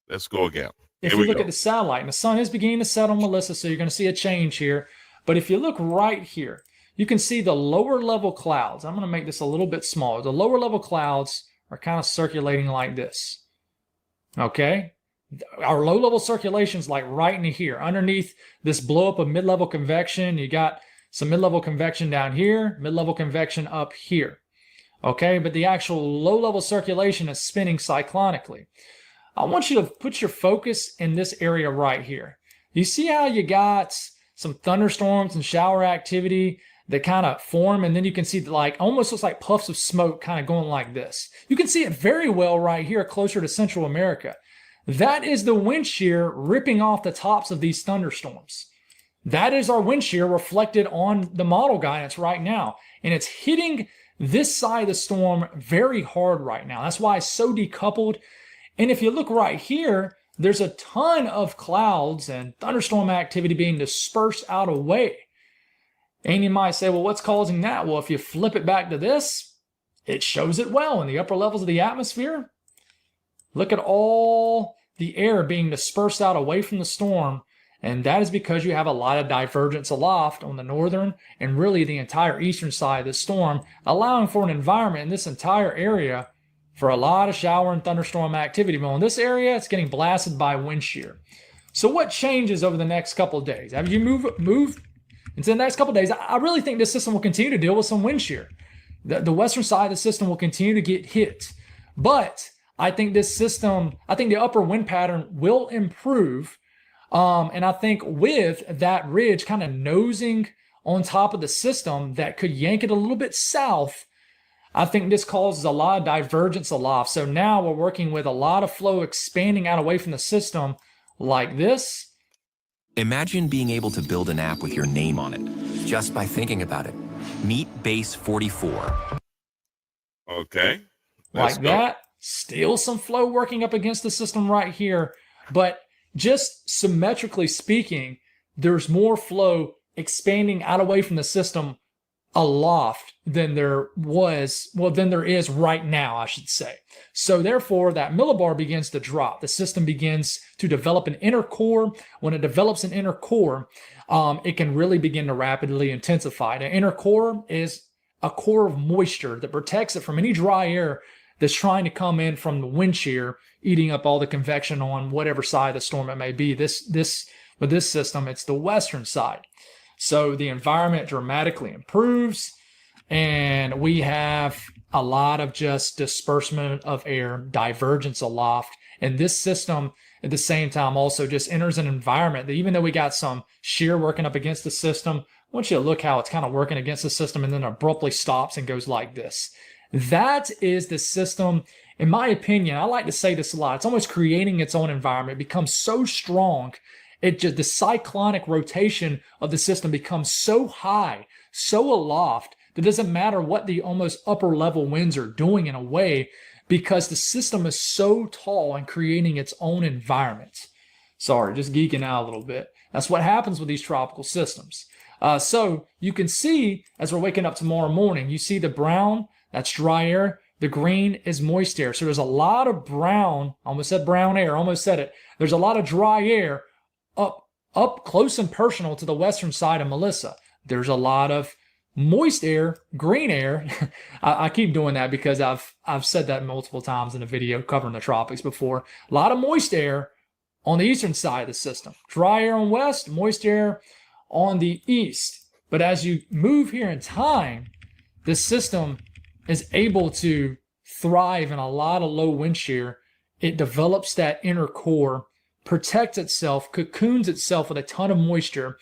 A: Let's go again.
D: If
A: Here
D: you
A: we
D: look
A: go.
D: at the satellite, and the sun is beginning to set on Melisa, so you're going to see a change here. But if you look right here, you can see the lower level clouds. I'm going to make this a little bit smaller. The lower level clouds are kind of circulating like this. Okay? Our low level circulation is like right in here. Underneath this blow up of mid-level convection, you got some mid-level convection down here, mid-level convection up here. Okay, but the actual low level circulation is spinning cyclonically. I want you to put your focus in this area right here. You see how you got some thunderstorms and shower activity that kind of form, and then you can see like almost looks like puffs of smoke kind of going like this. You can see it very well right here closer to Central America. That is the wind shear ripping off the tops of these thunderstorms. That is our wind shear reflected on the model guidance right now. And it's hitting this side of the storm very hard right now. That's why it's so decoupled. And if you look right here, there's a ton of clouds and thunderstorm activity being dispersed out away. And you might say, well, what's causing that? Well, if you flip it back to this, it shows it well in the upper levels of the atmosphere. Look at all the air being dispersed out away from the storm. And that is because you have a lot of divergence aloft on the northern and really the entire eastern side of the storm, allowing for an environment in this entire area for a lot of shower and thunderstorm activity. But in this area, it's getting blasted by wind shear. So what changes over the next couple of days? As you move into the next couple of days, I really think this system will continue to deal with some wind shear. The western side of the system will continue to get hit. But I think the upper wind pattern will improve. And I think with that ridge kind of nosing on top of the system that could yank it a little bit south, I think this causes a lot of divergence aloft. So now we're working with a lot of flow expanding out away from the system like this.
H: Imagine being able to build an app with your name on it, just by thinking about it. Meet Base 44.
A: Okay.
D: Like that. Still some flow working up against the system right here. But just symmetrically speaking, there's more flow expanding out away from the system aloft than there is right now, I should say. So therefore, that millibar begins to drop. The system begins to develop an inner core. When it develops an inner core, it can really begin to rapidly intensify. The inner core is a core of moisture that protects it from any dry air that's trying to come in from the wind shear, eating up all the convection on whatever side of the storm it may be. With this system, it's the western side. So the environment dramatically improves, and we have a lot of just disbursement of air, divergence aloft. And this system, at the same time, also just enters an environment that even though we got some shear working up against the system, I want you to look how it's kind of working against the system and then abruptly stops and goes like this. That is the system in my opinion, I like to say this a lot, it's almost creating its own environment. It becomes so strong. The cyclonic rotation of the system becomes so high, so aloft, that it doesn't matter what the almost upper level winds are doing in a way, because the system is so tall and creating its own environment. Sorry, just geeking out a little bit. That's what happens with these tropical systems. So you can see as we're waking up tomorrow morning, you see the brown, that's dry air. The green is moist air. So there's a lot of brown, almost said brown air, almost said it. There's a lot of dry air up close and personal to the western side of Melisa. There's a lot of moist air, green air. I keep doing that because I've said that multiple times in a video covering the tropics before. A lot of moist air on the eastern side of the system. Dry air on west, moist air on the east. But as you move here in time, this system is able to thrive in a lot of low wind shear. It develops that inner core, protects itself, cocoons itself with a ton of moisture,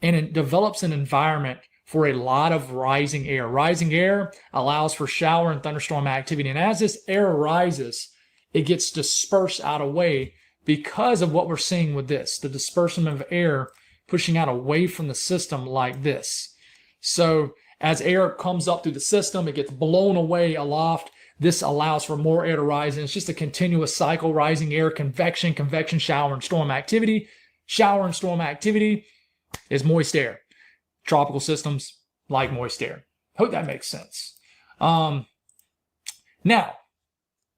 D: and it develops an environment for a lot of rising air. Rising air allows for shower and thunderstorm activity. And as this air rises, it gets dispersed out away because of what we're seeing with this, the dispersion of air pushing out away from the system like this. So as air comes up through the system, it gets blown away aloft. This allows for more air to rise, and it's just a continuous cycle: rising air, convection, shower, and storm activity. Shower and storm activity is moist air. Tropical systems like moist air. Hope that makes sense. Now,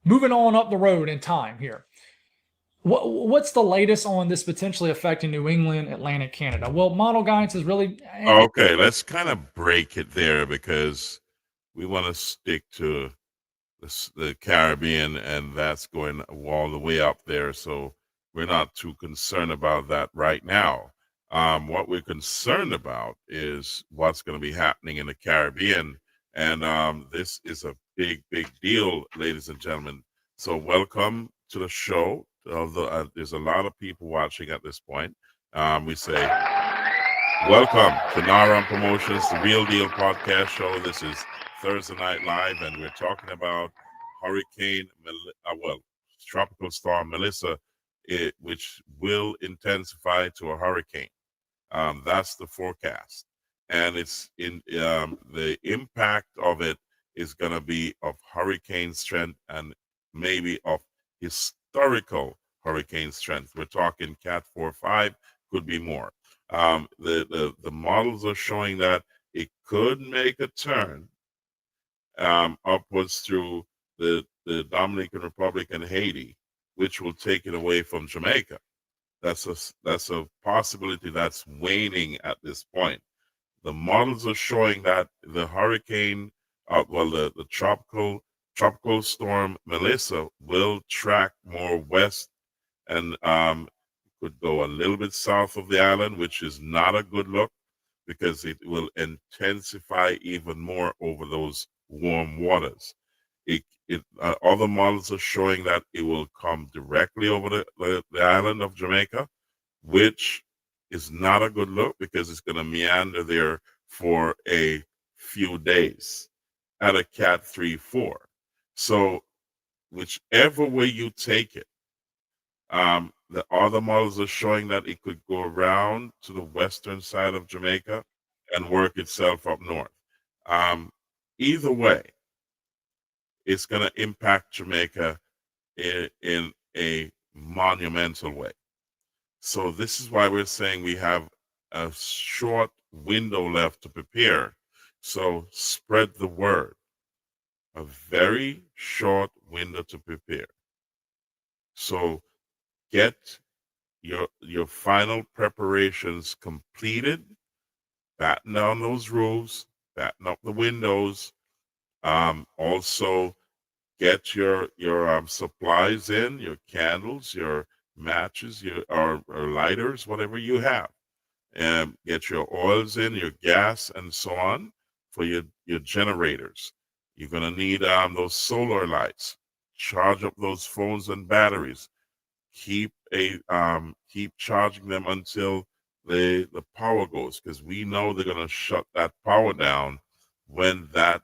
D: moving on up the road in time here. What's the latest on this potentially affecting New England, Atlantic Canada? Well, model guidance is really...
A: Okay, let's kind of break it there because we want to stick to the Caribbean, and that's going all the way up there. So we're not too concerned about that right now. What we're concerned about is what's going to be happening in the Caribbean. And this is a big, big deal, ladies and gentlemen. So welcome to the show. There's a lot of people watching at this point. We say, welcome to Naram Promotions, the Real Deal podcast show. This is Thursday Night Live, and we're talking about Tropical Storm Melisa, which will intensify to a hurricane. That's the forecast. And it's in the impact of it is going to be of hurricane strength and maybe of historical hurricane strength. We're talking Cat 4-5, could be more. The models are showing that it could make a turn upwards through the Dominican Republic and Haiti, which will take it away from Jamaica. That's a possibility that's waning at this point. The models are showing that the hurricane, the tropical storm Melisa will track more west and could go a little bit south of the island, which is not a good look because it will intensify even more over those warm waters. Other models are showing that it will come directly over the island of Jamaica, which is not a good look because it's going to meander there for a few days at a Cat 3-4. So whichever way you take it, the other models are showing that it could go around to the western side of Jamaica and work itself up north. Either way, it's going to impact Jamaica in a monumental way. So this is why we're saying we have a short window left to prepare. So spread the word. A very short window to prepare. So get your final preparations completed. Batten down those roofs, batten up the windows. Also get your supplies in, your candles, your matches, or lighters, whatever you have. And get your oils in, your gas, and so on for your generators. You're going to need those solar lights. Charge up those phones and batteries. Keep charging them until the power goes, because we know they're going to shut that power down when that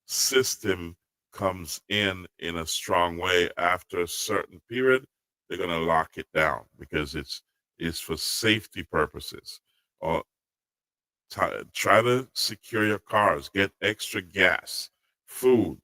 A: system comes in a strong way, after a certain period, they're going to lock it down because it's for safety purposes. Or try to secure your cars, get extra gas, food,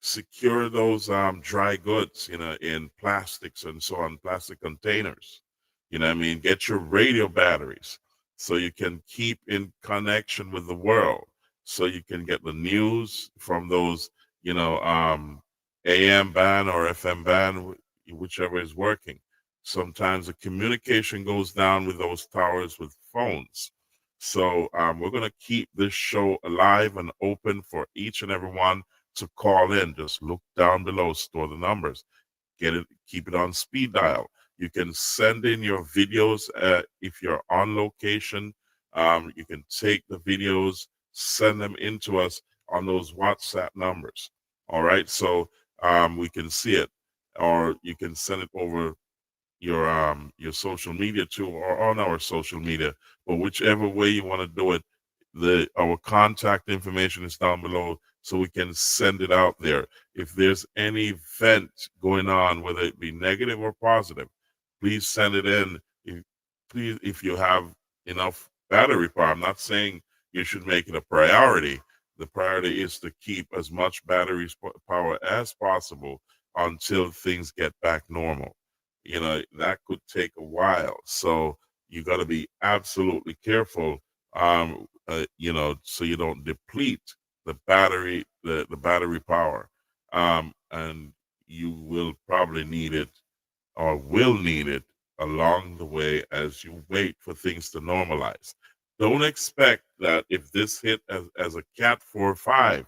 A: secure those dry goods, in plastics and so on, plastic containers. What I mean? Get your radio batteries so you can keep in connection with the world, so you can get the news from those, AM band or FM band, whichever is working. Sometimes the communication goes down with those towers with phones. So we're going to keep this show alive and open for each and every one to call in. Just look down below, store the numbers, get it, keep it on speed dial. You can send in your videos if you're on location. You can take the videos, send them into us on those WhatsApp numbers. All right, so we can see it, or you can send it over your social media too, or on our social media. But whichever way you want to do it, our contact information is down below, so we can send it out there. If there's any event going on, whether it be negative or positive, please send it in. If you have enough battery power. I'm not saying you should make it a priority. The priority is to keep as much battery power as possible until things get back normal. That could take a while, so you got to be absolutely careful, so you don't deplete the battery power, and you will probably need it, or will need it, along the way as you wait for things to normalize. Don't expect that if this hit as a Cat 4 or 5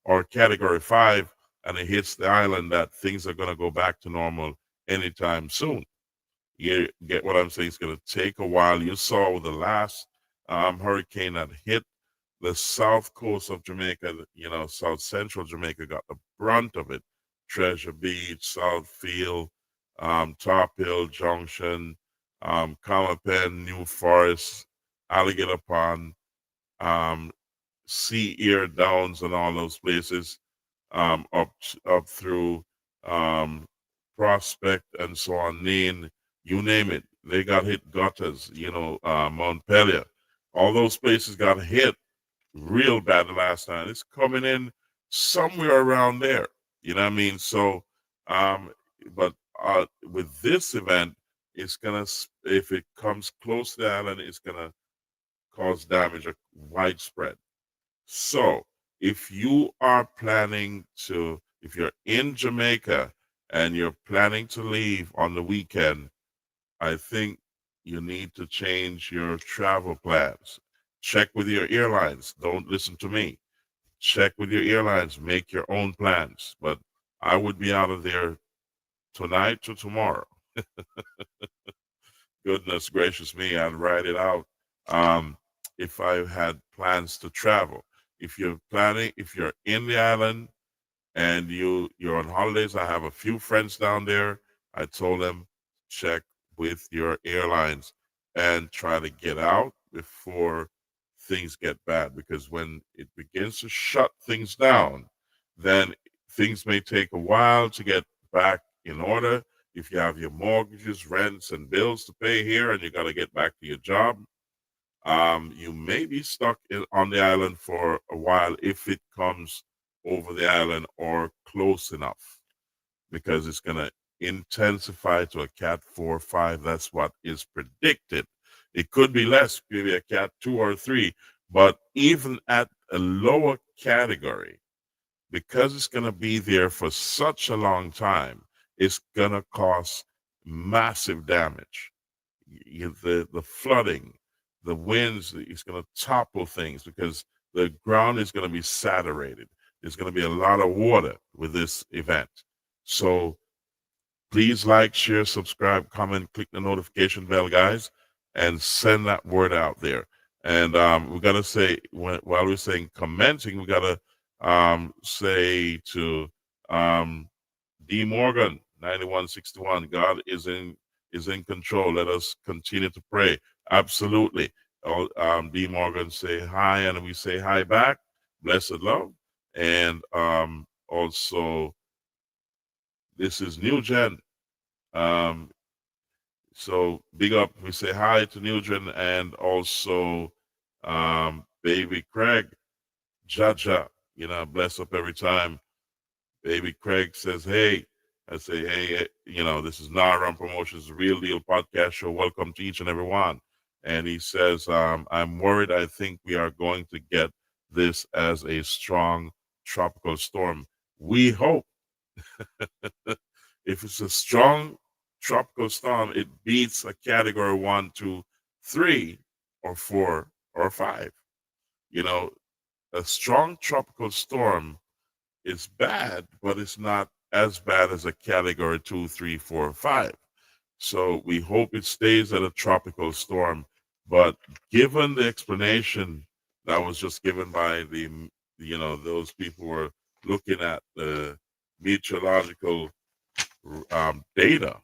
A: or Category 5 and it hits the island, that things are going to go back to normal anytime soon. You get what I'm saying? It's going to take a while. You saw the last hurricane that hit the south coast of Jamaica, South Central Jamaica got the brunt of it. Treasure Beach, Southfield, Top Hill Junction, Camapen, New Forest, Alligator Pond, Sea Ear Downs, and all those places, up through Prospect and so on, Nain, you name it. They got hit. Gutters, Montpelier. All those places got hit real bad the last time. It's coming in somewhere around there. You know what I mean? So, but with this event, it's gonna, if it comes close to the island, it's gonna cause damage widespread. So, if you are planning to, if you're in Jamaica and you're planning to leave on the weekend, I think you need to change your travel plans. Check with your airlines. Don't listen to me. Check with your airlines. Make your own plans. But I would be out of there tonight to tomorrow. Goodness gracious me, I'd write it out if I had plans to travel. If you're planning, if you're in the island and you're on holidays, I have a few friends down there. I told them, check with your airlines and try to get out before things get bad, because when it begins to shut things down, then things may take a while to get back in order. If you have your mortgages, rents, and bills to pay here, and you got to get back to your job, you may be stuck on the island for a while if it comes over the island or close enough, because it's going to intensify to a Cat 4 or 5. That's what is predicted. It could be less, maybe a Cat 2 or 3, but even at a lower category, because it's going to be there for such a long time, it's going to cause massive damage. The flooding, the winds, it's going to topple things because the ground is going to be saturated. There's going to be a lot of water with this event. So please like, share, subscribe, comment, click the notification bell, guys, and send that word out there. And we got to say, while we're saying commenting, we got to say to D. Morgan, 9161, God is in control. Let us continue to pray. Absolutely. D. Morgan say hi, and we say hi back. Blessed love. And also, this is New Gen. So big up. We say hi to New Gen and also Baby Craig, Jaja. Bless up every time. Baby Craig says, hey. I say, hey, this is Naram Promotions, Real Deal Podcast Show. Welcome to each and every one. And he says, I'm worried. I think we are going to get this as a strong tropical storm. We hope. If it's a strong tropical storm, it beats a category 1, 2, 3, or 4, or 5. A strong tropical storm is bad, but it's not as bad as a category 2, 3, 4, 5. So we hope it stays at a tropical storm. But given the explanation that was just given by those people who are looking at the meteorological data,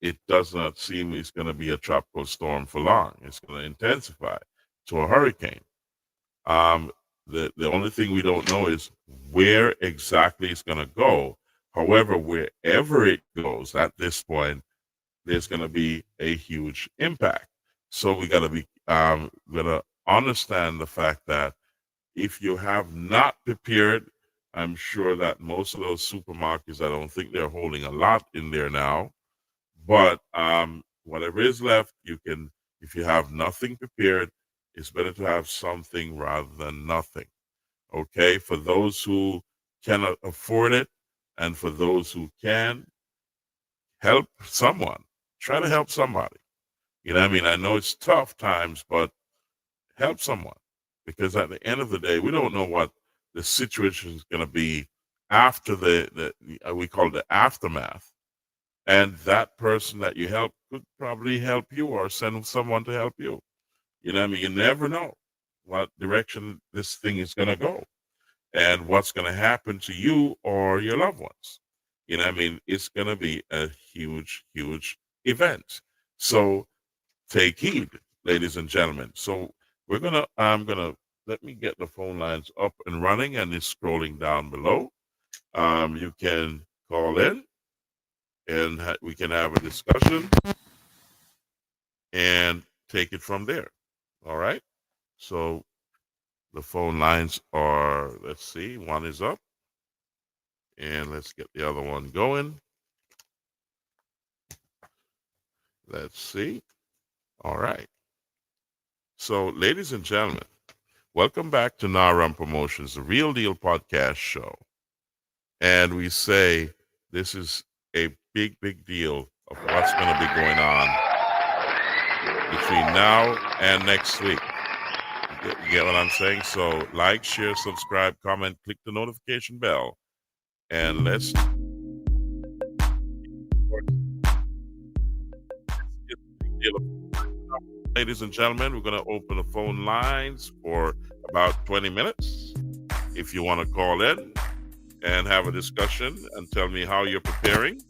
A: it does not seem it's going to be a tropical storm for long. It's going to intensify to a hurricane. The only thing we don't know is where exactly it's going to go. However, wherever it goes at this point, there's going to be a huge impact. So we got to be going to understand the fact that if you have not prepared, I'm sure that most of those supermarkets, I don't think they're holding a lot in there now. But whatever is left, you can, if you have nothing prepared, it's better to have something rather than nothing. Okay, for those who cannot afford it, and for those who can, help someone. Try to help somebody. I know it's tough times, but help someone. Because at the end of the day, we don't know what the situation is going to be after we call it the aftermath. And that person that you help could probably help you or send someone to help you. You never know what direction this thing is going to go and what's going to happen to you or your loved ones. It's going to be a huge, huge event. So take heed, ladies and gentlemen. So I'm going to, let me get the phone lines up and running, and it's scrolling down below. You can call in and we can have a discussion and take it from there. All right. So the phone lines are, let's see, one is up. And let's get the other one going. Let's see. All right. So, ladies and gentlemen, welcome back to Naram Promotions, the Real Deal Podcast Show. And we say this is a big, big deal of what's going to be going on between now and next week. You get what I'm saying? So, like, share, subscribe, comment, click the notification bell. And let's get ladies and gentlemen, we're going to open the phone lines for about 20 minutes. If you want to call in and have a discussion and tell me how you're preparing,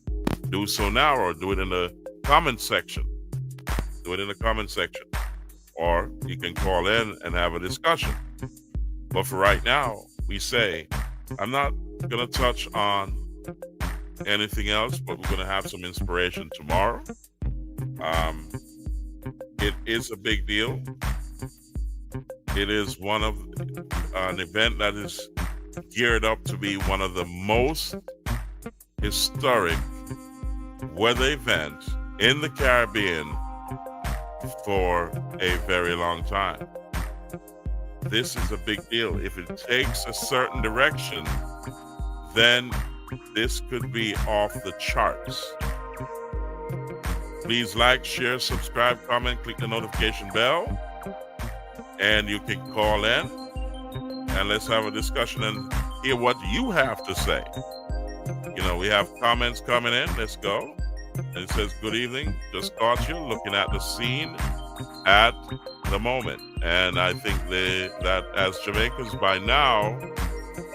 A: do so now or do it in the comment section. Do it in the comment section. Or you can call in and have a discussion. But for right now, we say, I'm not going to touch on anything else, but we're going to have some inspiration tomorrow. It is a big deal. It is one of an event that is geared up to be one of the most historic weather events in the Caribbean for a very long time. This is a big deal. If it takes a certain direction, then this could be off the charts. Please like, share, subscribe, comment, click the notification bell, and you can call in and let's have a discussion and hear what you have to say. We have comments coming in. Let's go. And it says, good evening. Just caught you looking at the scene at the moment. And I think that as Jamaicans by now,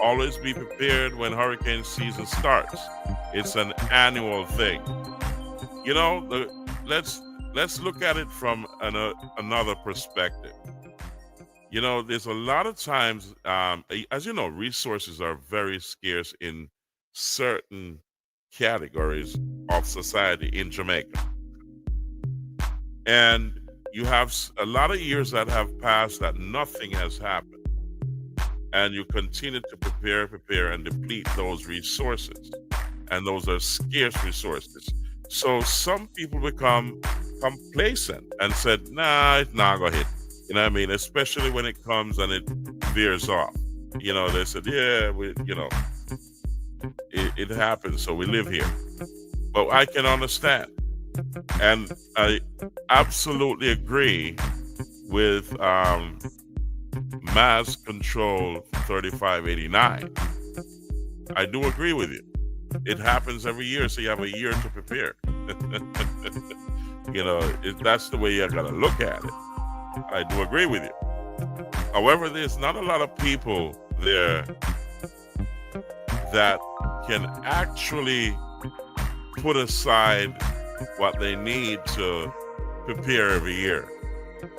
A: always be prepared when hurricane season starts. It's an annual thing. Let's look at it from another perspective. You know, there's a lot of times, as you know, resources are very scarce in certain categories of society in Jamaica. And you have a lot of years that have passed that nothing has happened. And you continue to prepare, and deplete those resources. And those are scarce resources. So some people become complacent and said, nah, it's not going to hit. You know what I mean? Especially when it comes and it veers off. You know, they said, yeah, it happens, so we live here. But I can understand. And I absolutely agree with Mass Control 3589. I do agree with you. It happens every year, so you have a year to prepare. You know, that's the way you got to look at it. I do agree with you. However, there's not a lot of people there that can actually put aside what they need to prepare every year.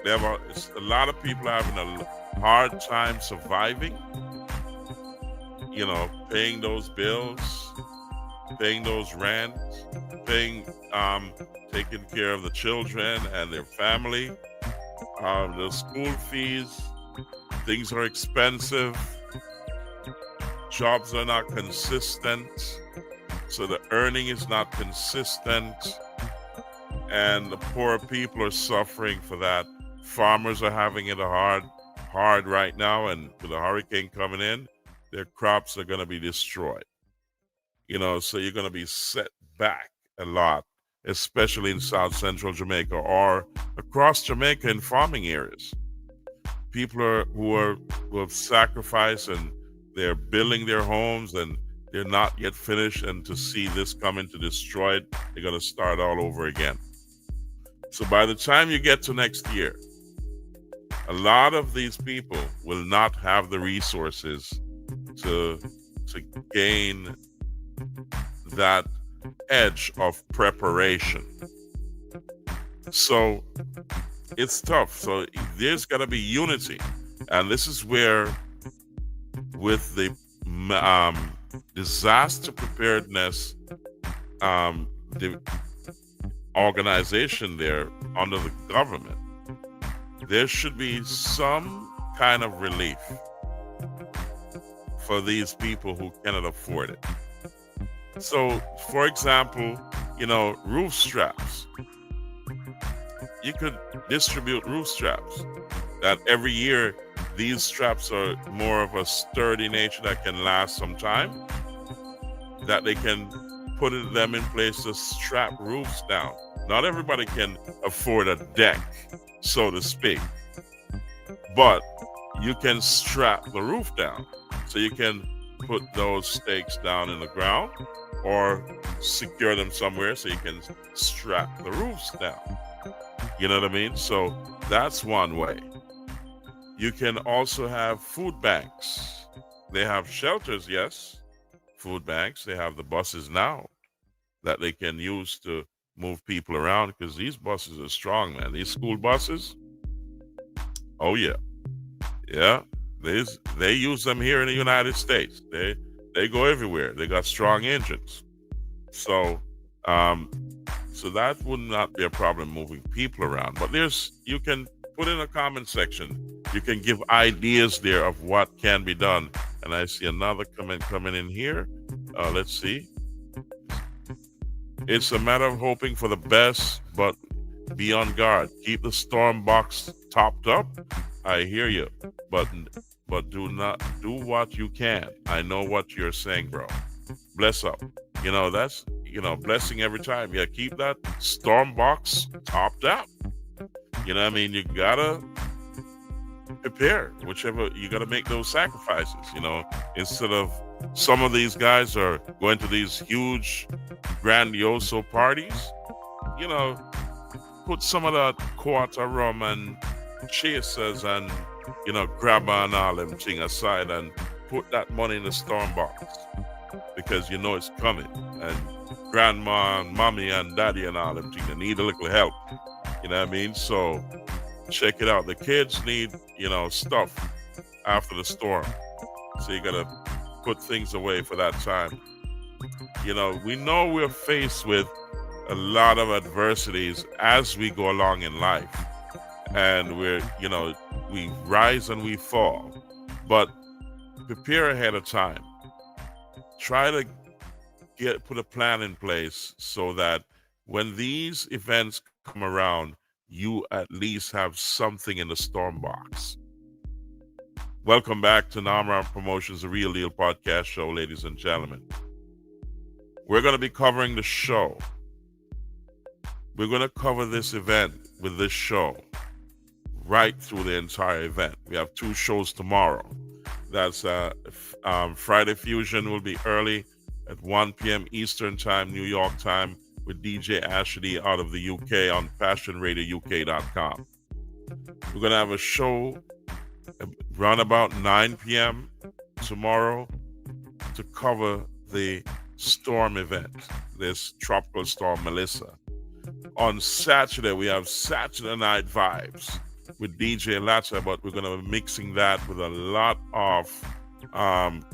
A: A lot of people having a hard time surviving, you know, paying those bills, paying those rents, taking care of the children and their family, the school fees. Things are expensive. Jobs are not consistent. So the earning is not consistent. And the poor people are suffering for that. Farmers are having it hard right now. And with a hurricane coming in, their crops are going to be destroyed. You know, so you're going to be set back a lot, especially in South Central Jamaica or across Jamaica in farming areas. People who have sacrificed and they're building their homes and they're not yet finished, and to see this coming to destroy it, they're going to start all over again. So by the time you get to next year, a lot of these people will not have the resources to gain that edge of preparation. So it's tough. So there's got to be unity. And this is where, with the disaster preparedness, the organization there under the government, there should be some kind of relief for these people who cannot afford it. So, for example, you know, roof straps. You could distribute roof straps that every year these straps are more of a sturdy nature that can last some time, that they can put them in place to strap roofs down. Not everybody can afford a deck, so to speak, but you can strap the roof down. So you can put those stakes down in the ground or secure them somewhere so you can strap the roofs down. You know what I mean? So that's one way. You can also have food banks. They have shelters, yes, food banks. They have the buses now that they can use to move people around, because these buses are strong, man. These school buses, oh yeah. Yeah, they use them here in the United States. They go everywhere. They got strong engines. So so that would not be a problem moving people around. But you can put in a comment section. You can give ideas there of what can be done. And I see another comment coming in here. Let's see. It's a matter of hoping for the best, but be on guard. Keep the storm box topped up. I hear you, but do what you can. I know what you're saying, bro. Bless up. You know, that's, you know, blessing every time. Yeah, keep that storm box topped up. You know what I mean? You gotta prepare, whichever, you gotta make those sacrifices, you know, instead of some of these guys are going to these huge grandioso parties, you know, put some of that quarter rum and chasers and, you know, grabber and all them thing aside and put that money in the storm box, because you know it's coming, and grandma and mommy and daddy and all them thing, they need a little help. You know what I mean? So check it out. The kids need, stuff after the storm. So you got to put things away for that time. We know we're faced with a lot of adversities as we go along in life. And we rise and we fall. But prepare ahead of time. Try to put a plan in place so that when these events come around, you at least have something in the storm box. Welcome back to Namra Promotions, The Real Deal podcast show, ladies and gentlemen. We're going to be covering the show. We're going to cover this event with this show right through the entire event. We have 2 shows tomorrow. That's Friday Fusion will be early at 1 p.m. Eastern Time, New York time, with DJ Ashley out of the UK on passionradiouk.com. We're going to have a show around about 9 p.m. tomorrow to cover the storm event, this tropical storm Melisa. On Saturday, we have Saturday Night Vibes with DJ Latta, but we're going to be mixing that with a lot of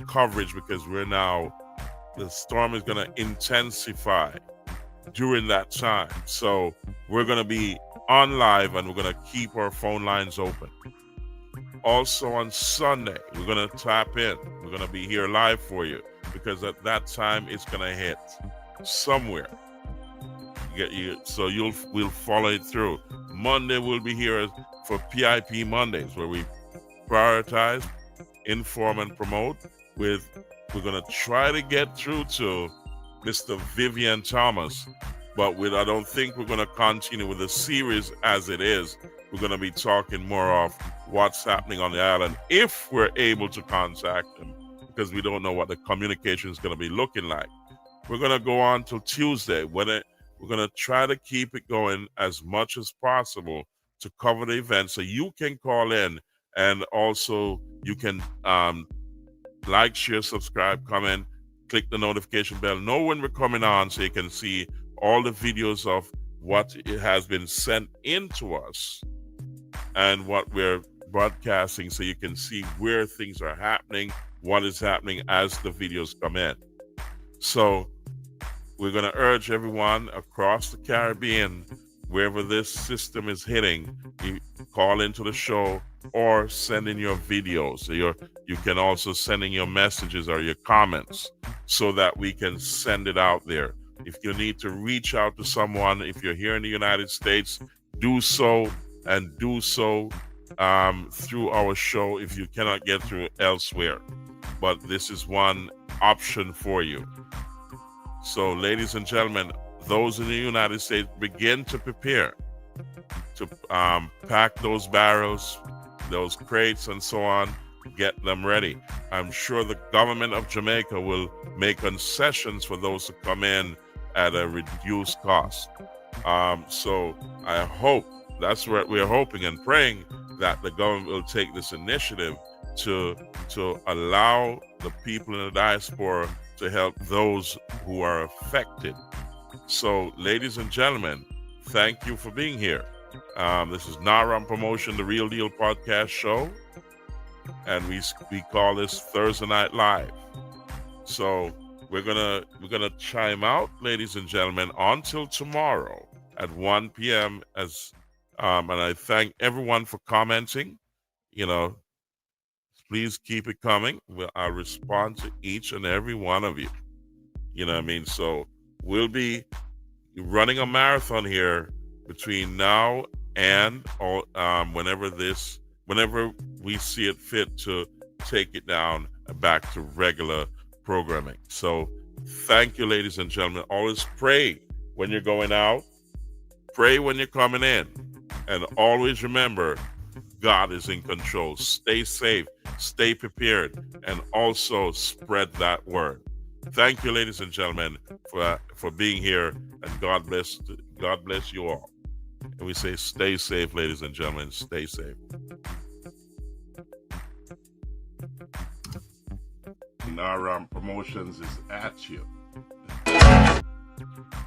A: coverage because the storm is going to intensify during that time. So we're going to be on live and we're going to keep our phone lines open. Also on Sunday, we're going to tap in. We're going to be here live for you because at that time it's going to hit somewhere. So we'll follow it through. Monday we'll be here for PIP Mondays, where we prioritize, inform, and promote. We're going to try to get through to Mr. Vivian Thomas, but I don't think we're going to continue with the series as it is. We're going to be talking more of what's happening on the island if we're able to contact him, because we don't know what the communication is going to be looking like. We're going to go on till Tuesday when we're going to try to keep it going as much as possible to cover the event, so you can call in and also you can like, share, subscribe, comment, click the notification bell, know when we're coming on so you can see all the videos of what it has been sent in to us and what we're broadcasting, so you can see where things are happening, what is happening as the videos come in. So we're going to urge everyone across the Caribbean, wherever this system is hitting, you call into the show or send in your videos. So you can also send in your messages or your comments so that we can send it out there. If you need to reach out to someone, if you're here in the United States, do so, and do so through our show if you cannot get through elsewhere. But this is one option for you. So, ladies and gentlemen, those in the United States, begin to prepare to pack those barrels, those crates, and so on. Get them ready. I'm sure the government of Jamaica will make concessions for those to come in at a reduced cost. So I hope, that's what we're hoping and praying, that the government will take this initiative to allow the people in the diaspora to help those who are affected. So, ladies and gentlemen, thank you for being here. This is Naram Promotion, The Real Deal podcast show, and we call this Thursday Night Live. So we're gonna chime out, ladies and gentlemen, until tomorrow at 1 p.m. And I thank everyone for commenting. Please keep it coming. I'll respond to each and every one of you. You know what I mean? So we'll be running a marathon here between now and whenever we see it fit to take it down back to regular programming. So thank you, ladies and gentlemen. Always pray when you're going out, pray when you're coming in, and always remember, God is in control. Stay safe, stay prepared, and also spread that word. Thank you, ladies and gentlemen, for being here, and God bless you all. And we say, stay safe, ladies and gentlemen, stay safe. Naram Promotions is at you.